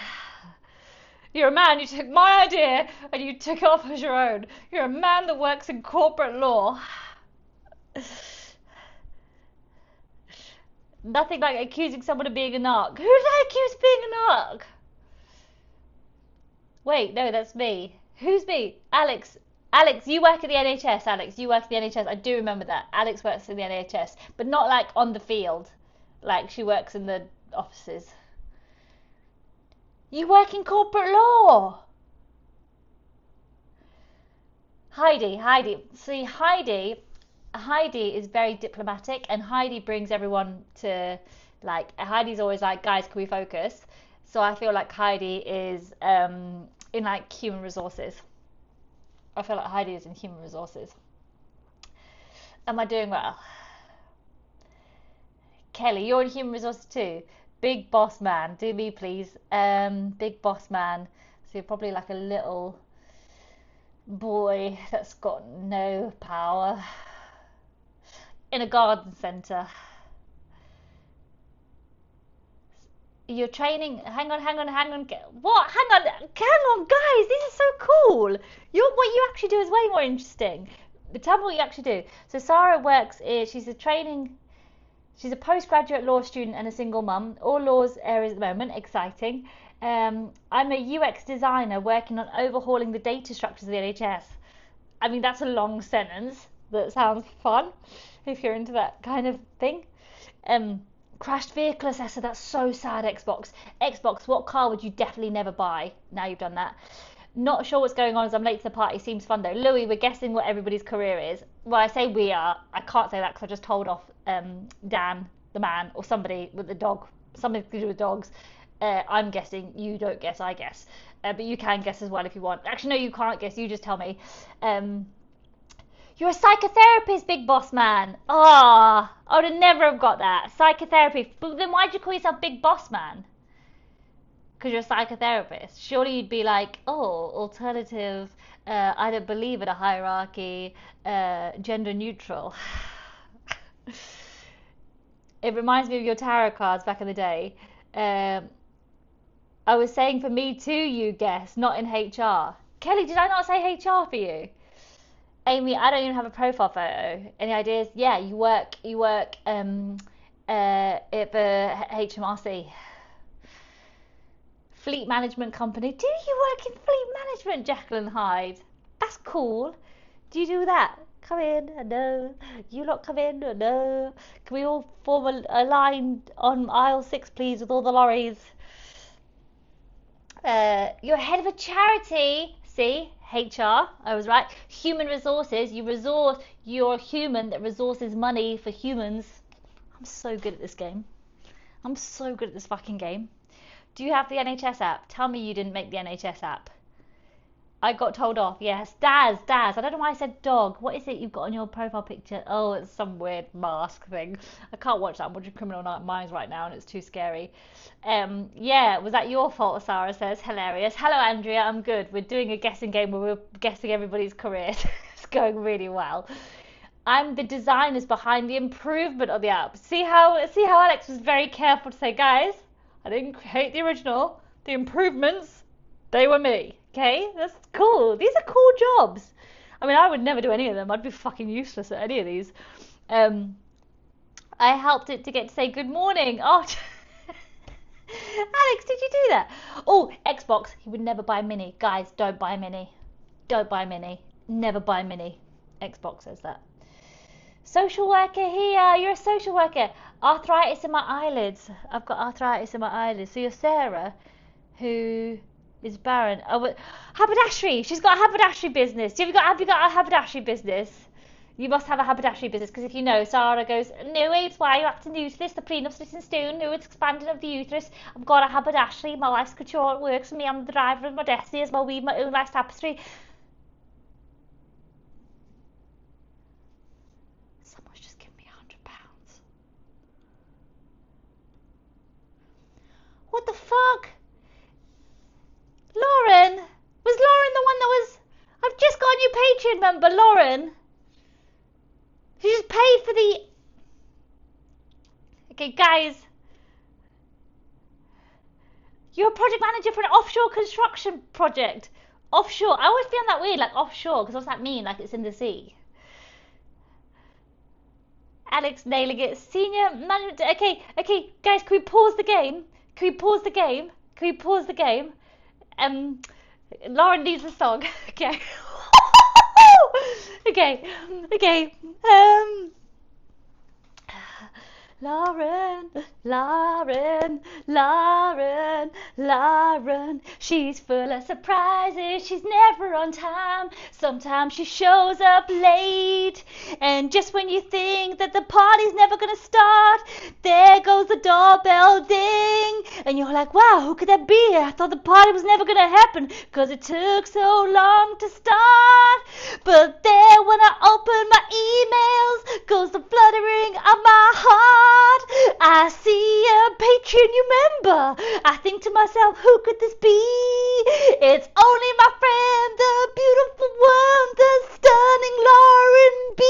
[SPEAKER 1] You're a man. You took my idea and you took it off as your own. You're a man that works in corporate law. Nothing like accusing someone of being a narc. Who did I accuse of being a narc? Wait, no, that's me. Who's me? Alex. Alex, you work at the NHS, Alex. You work at the NHS. I do remember that. Alex works in the NHS, but not like on the field. Like she works in the offices. You work in corporate law. Heidi. See, Heidi is very diplomatic and Heidi brings everyone to, like, Heidi's always like, guys, can we focus? So I feel like Heidi is in like human resources. I feel like Heidi is in human resources. Am I doing well? Kelly, you're in human resources too. Big boss man, do me please. Big boss man. So you're probably like a little boy that's got no power. In a garden centre. You're training. Hang on. What? Hang on, guys. This is so cool. What you actually do is way more interesting. But tell me what you actually do. So Sarah works. She's a postgraduate law student and a single mum. All laws areas at the moment. Exciting. I'm a UX designer working on overhauling the data structures of the NHS. I mean, that's a long sentence. That sounds fun. If you're into that kind of thing. Crashed vehicle assessor, that's so sad. Xbox, what car would you definitely never buy? Now you've done that. Not sure what's going on as I'm late to the party. Seems fun though. Louis, we're guessing what everybody's career is. Well, I say we are. I can't say that because I just told off Dan, the man, or somebody with the dog. Something to do with dogs. I'm guessing. You don't guess, I guess. But you can guess as well if you want. Actually, no, you can't guess. You just tell me. You're a psychotherapist, big boss man. I would have never have got that. Psychotherapy. But then why'd you call yourself big boss man? Because you're a psychotherapist. Surely you'd be like, alternative, I don't believe in a hierarchy, gender neutral. It reminds me of your tarot cards back in the day. I was saying for me too, you guess, not in HR. Kelly, did I not say HR for you? Amy, I don't even have a profile photo. Any ideas? Yeah, you work at the HMRC. Fleet management company. Do you work in fleet management, Jacqueline Hyde? That's cool. Do you do that? Come in, no. You lot come in, no. Can we all form a line on aisle 6, please, with all the lorries? You're head of a charity. See, HR, I was right. Human resources. You're a human that resources money for humans. I'm so good at this game. I'm so good at this fucking game. Do you have the NHS app? Tell me you didn't make the NHS app. I got told off, yes. Daz. I don't know why I said dog. What is it you've got on your profile picture? Oh, it's some weird mask thing. I can't watch that. I'm watching Criminal Minds right now and it's too scary. Yeah, was that your fault, Sarah says. Hilarious. Hello, Andrea. I'm good. We're doing a guessing game where we're guessing everybody's careers. It's going really well. I'm the designers behind the improvement of the app. See how Alex was very careful to say, guys, I didn't create the original. The improvements, they were me. Okay, that's cool. These are cool jobs. I mean, I would never do any of them. I'd be fucking useless at any of these. I helped it to get to say good morning. Oh, Alex, did you do that? Oh, Xbox. He would never buy a Mini. Guys, don't buy a Mini. Don't buy a Mini. Never buy a Mini. Xbox says that. Social worker here. You're a social worker. Arthritis in my eyelids. I've got arthritis in my eyelids. So you're Sarah, who is barren. Oh, haberdashery. She's got a haberdashery business. Have you got a haberdashery business? You must have a haberdashery business, because if you know, Sarah goes, no, it's why you're acting new to this, the prenup slit in stone, no, it's expanding of the uterus. I've got a haberdashery, my life's couture, it works for me, I'm the driver of my destiny, as my weave my own life's tapestry. Someone's just given me £100. What the fuck? Lauren? Was Lauren the one that was... I've just got a new Patreon member, Lauren. She just paid for the... Okay, guys. You're a project manager for an offshore construction project. Offshore. I always feel that weird, like offshore, because what's that mean? Like it's in the sea. Alex nailing it. Senior management... Okay, guys, can we pause the game? Lauren needs a song. Okay. Okay. Lauren, she's full of surprises, she's never on time, sometimes she shows up late, and just when you think that the party's never gonna start, there goes the doorbell ding, and you're like, wow, who could that be? I thought the party was never gonna happen, cause it took so long to start, but there when I open my emails, goes the fluttering of my heart. I see a Patreon member. I think to myself, who could this be? It's only my friend, the beautiful one, the stunning Lauren B.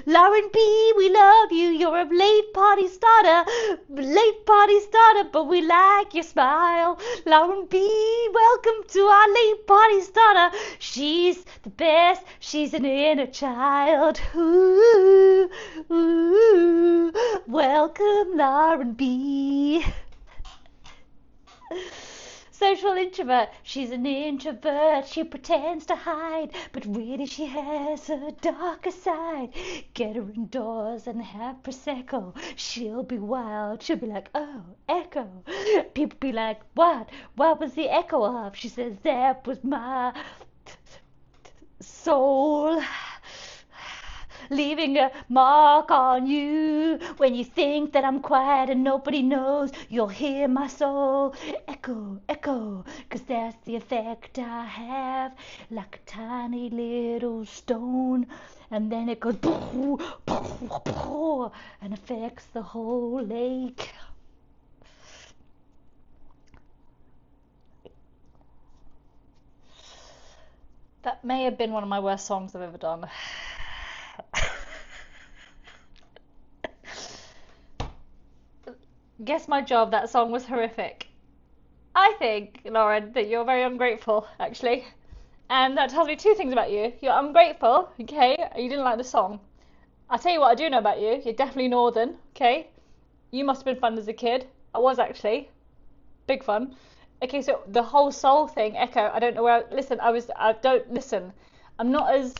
[SPEAKER 1] Lauren B, we love you. You're a late party starter, but we like your smile. Lauren B, welcome to our late party starter. She's the best. She's an inner child. Ooh, ooh. Welcome, Lauren B. Social introvert. She's an introvert. She pretends to hide, but really she has a darker side. Get her indoors and have Prosecco. She'll be wild. She'll be like, oh, echo. People be like, what? What was the echo of? She says, that was my soul. Leaving a mark on you. When you think that I'm quiet and nobody knows, you'll hear my soul echo, echo, 'cause that's the effect I have, like a tiny little stone, and then it goes and affects the whole lake. That may have been one of my worst songs I've ever done. Guess my job, that song was horrific. I think, Lauren, that you're very ungrateful, actually. And that tells me two things about you. You're ungrateful, okay? You didn't like the song. I'll tell you what I do know about you. You're definitely northern, okay? You must have been fun as a kid. I was, actually. Big fun. Okay, so the whole soul thing, echo, I don't know where... Listen, I'm not as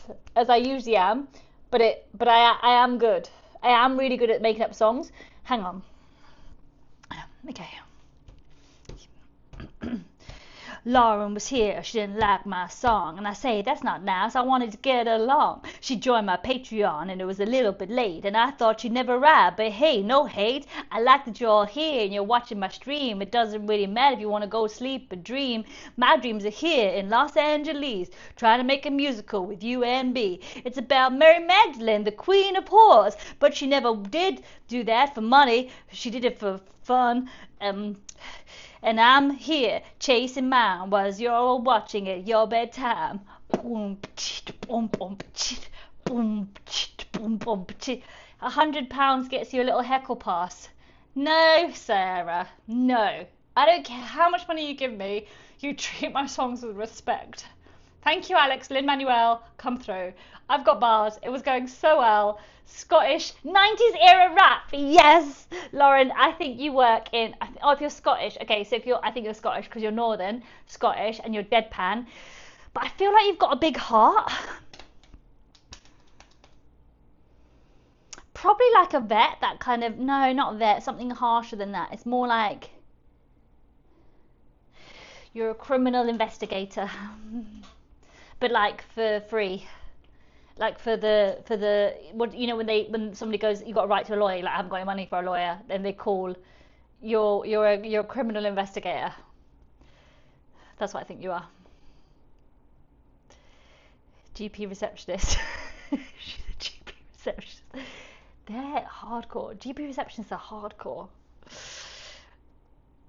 [SPEAKER 1] I usually am, but I am good. I am really good at making up songs. Hang on. Okay. Lauren was here, she didn't like my song, and I say, that's not nice, I wanted to get along. She joined my Patreon, and it was a little bit late, and I thought she'd never ride, but hey, no hate, I like that you're all here, and you're watching my stream. It doesn't really matter if you want to go sleep or dream. My dreams are here in Los Angeles, trying to make a musical with you and me. It's about Mary Magdalene, the queen of whores, but she never did do that for money, she did it for fun. And I'm here chasing mine while you're all watching at your bedtime. £100 gets you a little heckle pass. No, Sarah, no. I don't care how much money you give me, you treat my songs with respect. Thank you, Alex. Lin-Manuel, come through. I've got bars. It was going so well. Scottish 90s era rap. Yes, Lauren. I think you work in. If you're Scottish, okay. So I think you're Scottish because you're Northern Scottish and you're deadpan. But I feel like you've got a big heart. Probably like a vet. That kind of not vet. Something harsher than that. It's more like you're a criminal investigator. But like for free, like for the what when somebody goes, you got a right to a lawyer, like I haven't got any money for a lawyer, then they call you're a criminal investigator. That's what I think you are. GP receptionist. She's a GP receptionist. They're hardcore. GP receptionists are hardcore.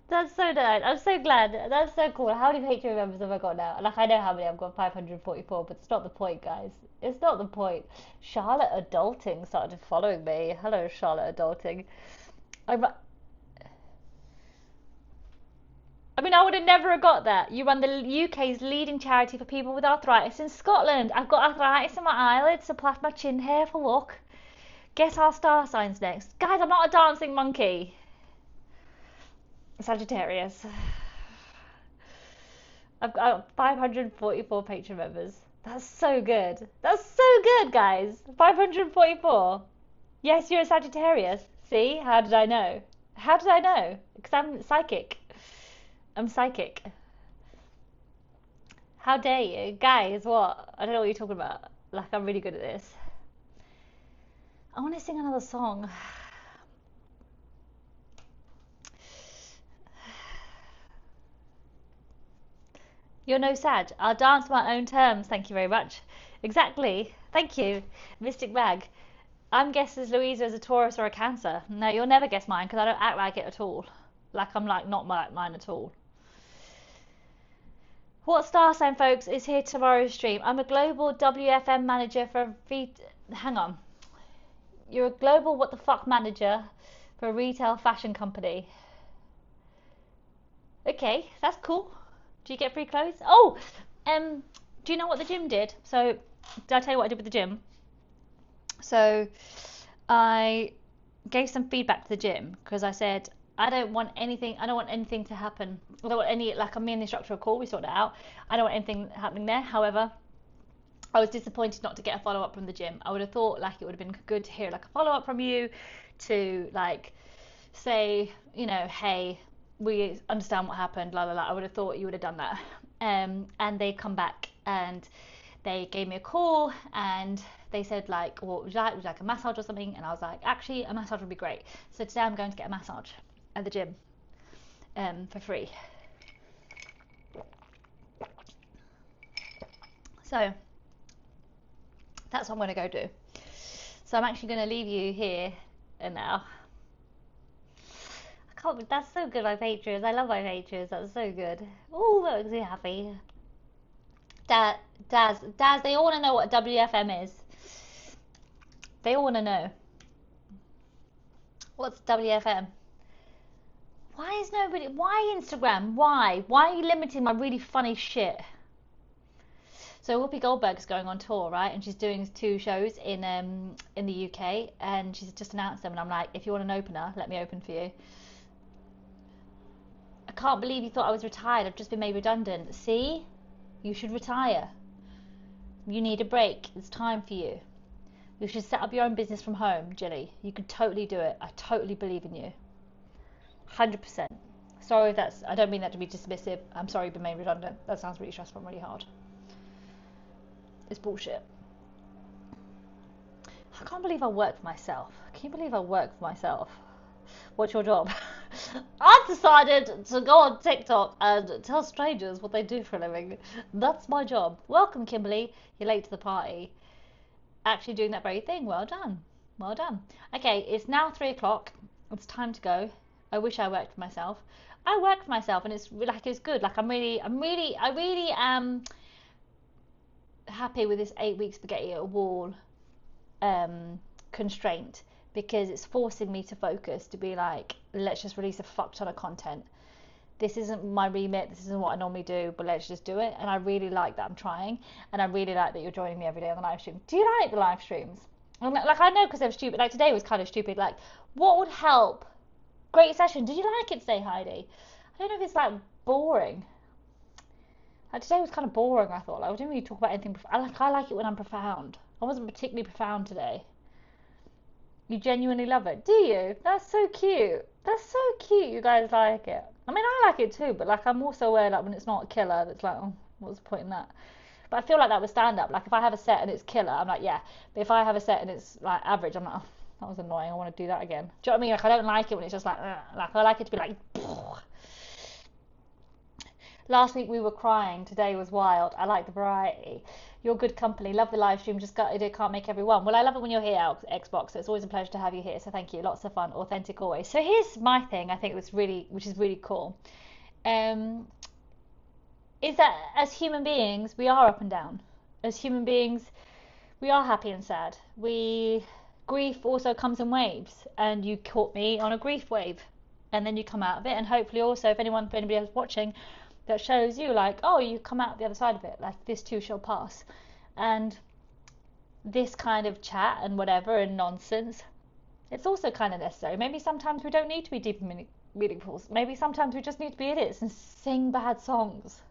[SPEAKER 1] That's so nice. I'm so glad. That's so cool. How many Patreon members have I got now? Like, I know how many. I've got 544, but it's not the point, guys. It's not the point. Charlotte Adulting started following me. Hello, Charlotte Adulting. I mean, I would have never got that. You run the UK's leading charity for people with arthritis in Scotland. I've got arthritis in my eyelids, so plus my chin hair for luck. Guess our star signs next. Guys, I'm not a dancing monkey. Sagittarius. I've got 544 Patreon members. That's so good. That's so good, guys. 544. Yes, you're a Sagittarius. See? How did I know? How did I know? Because I'm psychic. I'm psychic. How dare you? Guys, what? I don't know what you're talking about. Like, I'm really good at this. I want to sing another song. You're no Sag. I'll dance on my own terms. Thank you very much. Exactly. Thank you, Mystic Mag. I'm guessing Louisa is a Taurus or a Cancer. No, you'll never guess mine because I don't act like it at all. Like I'm like not like mine at all. What star sign, folks, is here tomorrow's stream? I'm a global WFM manager for hang on. You're a global what the fuck manager for a retail fashion company. Okay, that's cool. Do you get free clothes? Oh, do you know what the gym did? So, did I tell you what I did with the gym? So, I gave some feedback to the gym because I said, I don't want anything to happen. I don't want any, like, me and the instructor are cool, we sorted it out. I don't want anything happening there. However, I was disappointed not to get a follow-up from the gym. I would have thought, like, it would have been good to hear, like, a follow-up from you to, like, say, you know, hey, we understand what happened, la la la. I would have thought you would have done that. And they come back and they gave me a call and they said, like, what would you like? Would you like a massage or something? And I was like, actually, a massage would be great. So today I'm going to get a massage at the gym for free. So that's what I'm going to go do. So I'm actually going to leave you here and now. That's so good, my patrons. I love my patrons. That's so good. Oh, that makes me happy. Daz, they all want to know what WFM is. They all want to know. What's WFM? Why Instagram? Why are you limiting my really funny shit? So Whoopi Goldberg's going on tour, right? And she's doing 2 shows in the UK, and she's just announced them. And I'm like, if you want an opener, let me open for you. I can't believe you thought I was retired. I've just been made redundant. See? You should retire. You need a break. It's time for you. You should set up your own business from home, Jilly. You could totally do it. I totally believe in you. 100%. Sorry if that's, I don't mean that to be dismissive. I'm sorry you've been made redundant. That sounds really stressful and really hard. It's bullshit. I can't believe I work for myself. Can you believe I work for myself? What's your job? I've decided to go on TikTok and tell strangers what they do for a living. That's my job. Welcome, Kimberly. You're late to the party. Actually doing that very thing. Well done. Well done. Okay, it's now 3 o'clock. It's time to go. I wish I worked for myself. I work for myself, and it's like it's good. Like I really am happy with this 8 week spaghetti at a wall constraint, because it's forcing me to focus, to be like, let's just release a fuck ton of content. This isn't my remit, this isn't what I normally do, but let's just do it. And I really like that I'm trying, and I really like that you're joining me every day on the live stream. Do you like the live streams? Like, I know because they're stupid. Like today was kind of stupid. Like, what would help? Great session. Did you like it today, Heidi? I don't know if it's like boring. Like today was kind of boring, I thought. Like, I didn't really talk about anything. I like it when I'm profound. I wasn't particularly profound today. You genuinely love it, do you? That's so cute. That's so cute. You guys like it. I mean, I like it too, but like I'm also aware like when it's not a killer, that's like, oh, what's the point in that? But I feel like that with stand up. Like if I have a set and it's killer, I'm like, yeah. But if I have a set and it's like average, I'm like, oh, that was annoying. I want to do that again. Do you know what I mean? Like I don't like it when it's just like I like it to be like. Last week we were crying. Today was wild. I like the variety. You're good company. Love the live stream. Just can't make everyone. Well, I love it when you're here, Xbox. It's always a pleasure to have you here. So thank you. Lots of fun. Authentic always. So here's my thing. I think which is really cool. Is that as human beings we are up and down. As human beings, we are happy and sad. Grief also comes in waves, and you caught me on a grief wave, and then you come out of it. And hopefully, also, if anybody else watching, that shows you like, oh, you come out the other side of it, like this too shall pass. And this kind of chat and whatever and nonsense, it's also kind of necessary. Maybe sometimes we don't need to be deep and meaningful. Maybe sometimes we just need to be idiots and sing bad songs.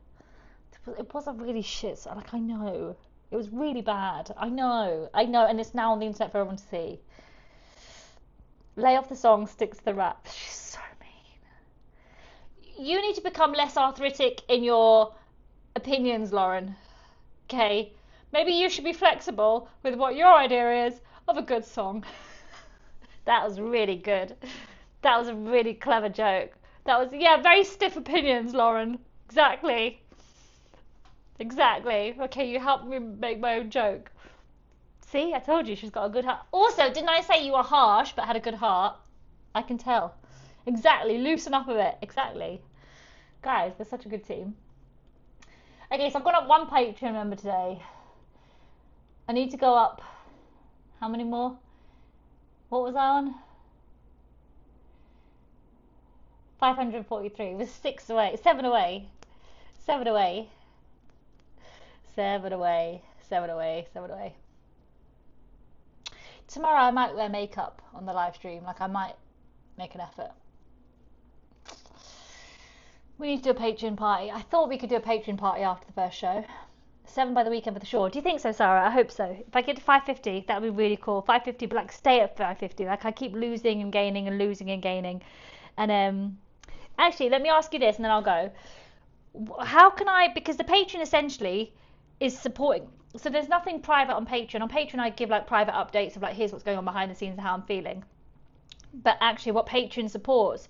[SPEAKER 1] It was a really shit, like I know it was really bad. I know, and it's now on the internet for everyone to see. Lay off the song, stick to the rap. She's so mean. You need to become less arthritic in your opinions, Lauren. Okay, maybe you should be flexible with what your idea is of a good song. That was really good. That was a really clever joke. That was, yeah, very stiff opinions, Lauren. Exactly. Okay, you helped me make my own joke. See, I told you she's got a good heart. Also, didn't I say you were harsh but had a good heart? I can tell. Exactly, loosen up a bit. Exactly. Guys, we're such a good team. Okay, so I've gone up one Patreon member today. I need to go up. How many more? What was I on? 543. It was 6 away. 7 away. 7 away. 7 away. 7 away. 7 away. Tomorrow I might wear makeup on the live stream. Like I might make an effort. We need to do a Patreon party. I thought we could do a Patreon party after the first show. 7 by the weekend for the shore. Do you think so, Sarah? I hope so. If I get to 550, that would be really cool. 550, but like stay at 550. Like I keep losing and gaining and losing and gaining. And actually, let me ask you this, and then I'll go. How can I? Because the Patreon essentially is supporting. So there's nothing private on Patreon. On Patreon, I give like private updates of like here's what's going on behind the scenes and how I'm feeling. But actually, what Patreon supports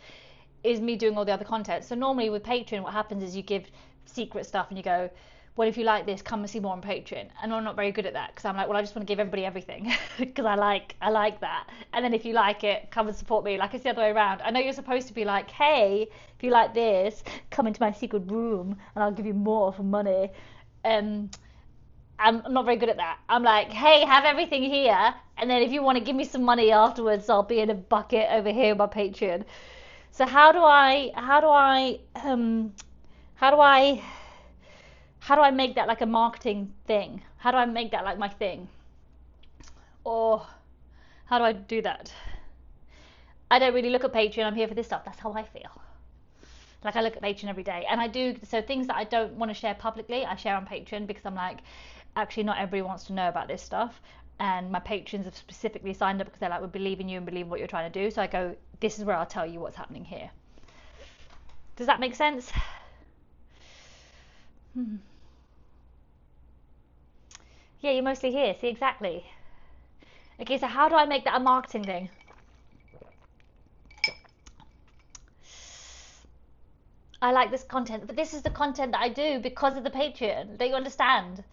[SPEAKER 1] is me doing all the other content. So normally with Patreon, what happens is you give secret stuff and you go, well, if you like this, come and see more on Patreon. And I'm not very good at that because I'm like, well, I just want to give everybody everything because I like that. And then if you like it, come and support me. Like it's the other way around. I know you're supposed to be like, hey, if you like this, come into my secret room and I'll give you more for money. I'm not very good at that. I'm like, hey, have everything here, and then if you want to give me some money afterwards, I'll be in a bucket over here on my Patreon. So how do I make that like a marketing thing? How do I make that like my thing? Or how do I do that? I don't really look at Patreon. I'm here for this stuff. That's how I feel. Like I look at Patreon every day, and I do. So things that I don't want to share publicly, I share on Patreon because I'm like, actually not everybody wants to know about this stuff, and my patrons have specifically signed up because they're like, we believe in you and believe what you're trying to do. So I go, this is where I'll tell you what's happening here. Does that make sense? Yeah, you're mostly here. See, exactly. Okay, so how do I make that a marketing thing? I like this content, but this is the content that I do because of the Patreon. Don't you understand?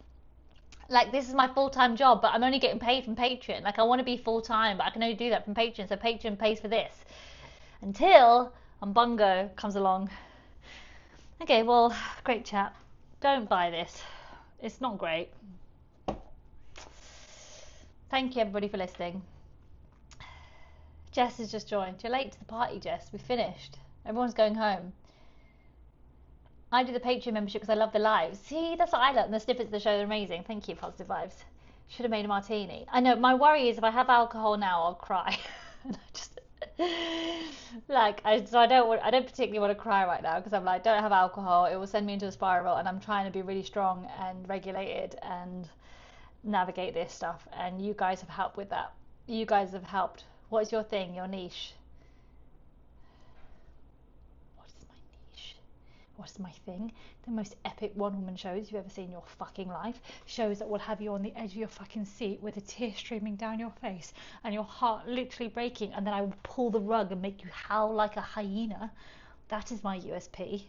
[SPEAKER 1] Like, this is my full-time job, but I'm only getting paid from Patreon. Like, I want to be full-time, but I can only do that from Patreon, so Patreon pays for this. Until Umbungo comes along. Okay, well, great chat. Don't buy this. It's not great. Thank you, everybody, for listening. Jess has just joined. You're late to the party, Jess. We finished. Everyone's going home. I do the Patreon membership because I love the lives. See, that's what I love. And the snippets of the show are amazing. Thank you, positive vibes. Should have made a martini. I know, my worry is if I have alcohol now, I'll cry. And I just, like, I don't particularly want to cry right now because I'm like, don't have alcohol. It will send me into a spiral, and I'm trying to be really strong and regulated and navigate this stuff. And you guys have helped with that. You guys have helped. What is your thing, your niche? What is my thing? The most epic one-woman shows you've ever seen in your fucking life. Shows that will have you on the edge of your fucking seat with a tear streaming down your face and your heart literally breaking, and then I will pull the rug and make you howl like a hyena. That is my USP.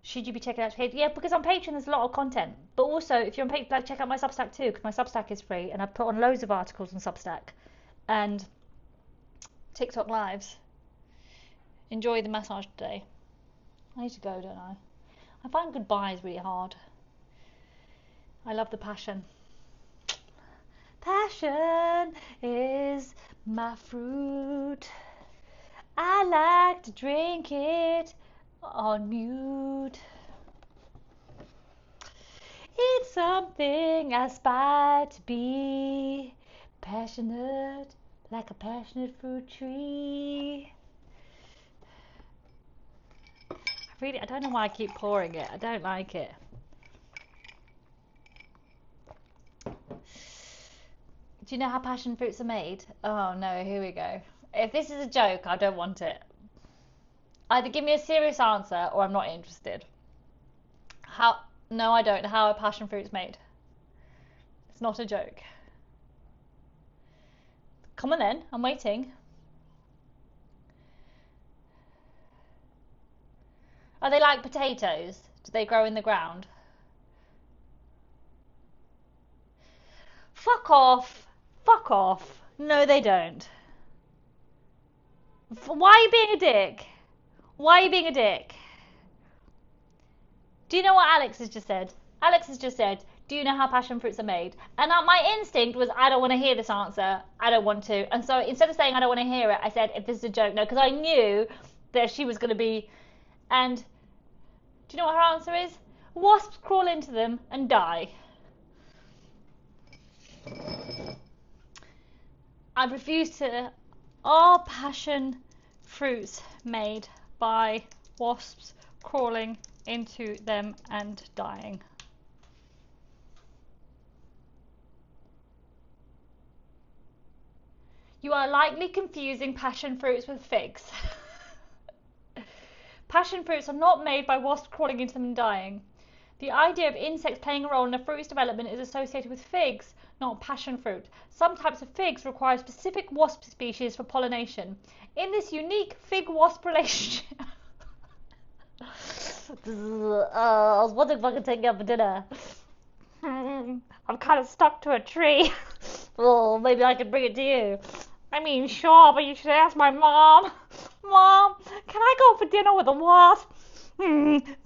[SPEAKER 1] Should you be checking out Patreon? Yeah, because on Patreon there's a lot of content. But also, if you're on Patreon, like, check out my Substack too, because my Substack is free, and I've put on loads of articles on Substack and TikTok lives. Enjoy the massage today. I need to go, don't I? I find goodbyes really hard. I love the passion. Passion is my fruit. I like to drink it on mute. It's something I aspire to be. Passionate like a passionate fruit tree. I don't know why I keep pouring it. I don't like it. Do you know how passion fruits are made? Oh no, here we go. If this is a joke, I don't want it. Either give me a serious answer or I'm not interested. No, I don't. How are passion fruits made? It's not a joke. Come on then, I'm waiting. Are they like potatoes? Do they grow in the ground? Fuck off. Fuck off. No, they don't. Why are you being a dick? Why are you being a dick? Do you know what Alex has just said? Alex has just said, do you know how passion fruits are made? And my instinct was, I don't want to hear this answer. I don't want to. And so instead of saying I don't want to hear it, I said, if this is a joke, no. Because I knew that she was going to be... And do you know what her answer is? Wasps crawl into them and die. I refuse to... Are passion fruits made by wasps crawling into them and dying? You are likely confusing passion fruits with figs. Passion fruits are not made by wasps crawling into them and dying. The idea of insects playing a role in a fruit's development is associated with figs, not passion fruit. Some types of figs require specific wasp species for pollination. In this unique fig-wasp relationship... I was wondering if I could take you out for dinner. I'm kind of stuck to a tree. Oh, maybe I could bring it to you. I mean, sure, but you should ask my mom. Mom, can I go for dinner with a wasp?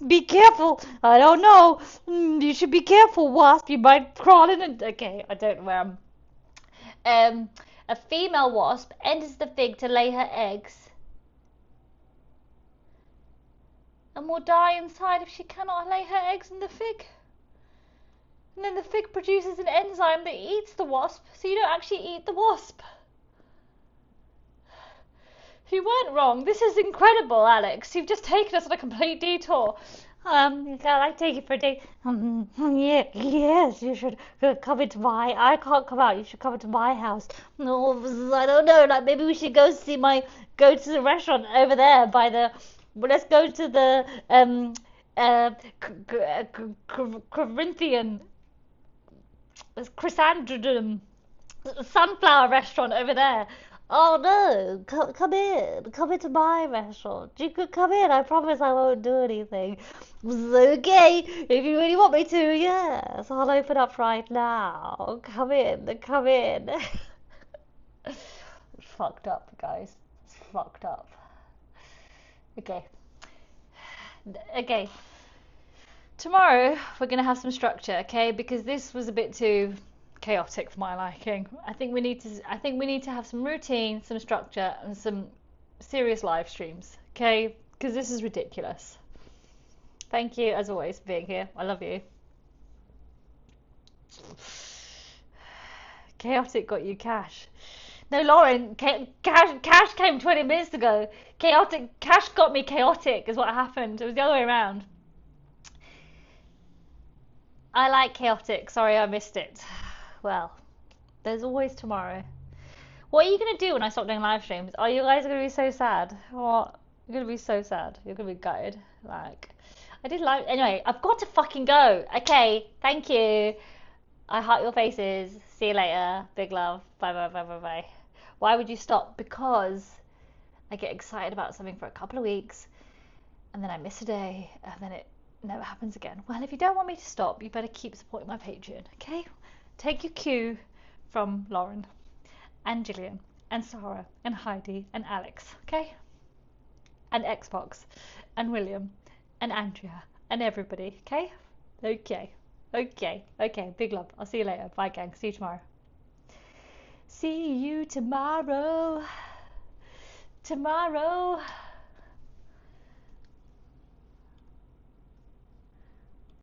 [SPEAKER 1] Be careful. I don't know. You should be careful, wasp. You might crawl in and... Okay, I don't know where I'm... a female wasp enters the fig to lay her eggs and will die inside if she cannot lay her eggs in the fig. And then the fig produces an enzyme that eats the wasp, so you don't actually eat the wasp. You weren't wrong. This is incredible, Alex. You've just taken us on a complete detour. Can I take you for a date? Yeah, yes, you should come into my. I can't come out. You should come into my house. No, I don't know. Like maybe we should go to the restaurant over there by the. Well, let's go to the Corinthian chrysanthemum sunflower restaurant over there. Oh no, come into my restaurant. You could come in, I promise I won't do anything. Okay, if you really want me to, yes, I'll open up right now. Come in, come in. It's fucked up, guys. It's fucked up. Okay. Okay. Tomorrow we're gonna have some structure, okay? Because this was a bit too chaotic for my liking. I think we need to have some routine, some structure, and some serious live streams, okay? Because this is ridiculous. Thank you, as always, for being here. I love you. Chaotic got you cash. No, Lauren, cash came 20 minutes ago. Cash got me chaotic is what happened. It was the other way around. I like chaotic. Sorry, I missed it. Well, there's always tomorrow. What are you going to do when I stop doing live streams? Oh, you guys are going to be so sad. What? You're going to be so sad. You're going to be gutted. Like, I did live. Anyway, I've got to fucking go. Okay, thank you. I heart your faces. See you later. Big love. Bye, bye, bye, bye, bye. Why would you stop? Because I get excited about something for a couple of weeks, and then I miss a day, and then it never happens again. Well, if you don't want me to stop, you better keep supporting my Patreon, okay? Take your cue from Lauren and Gillian and Sarah and Heidi and Alex, okay? And Xbox and William and Andrea and everybody, okay? Okay. Big love. I'll see you later. Bye, gang. See you tomorrow. See you tomorrow. Tomorrow.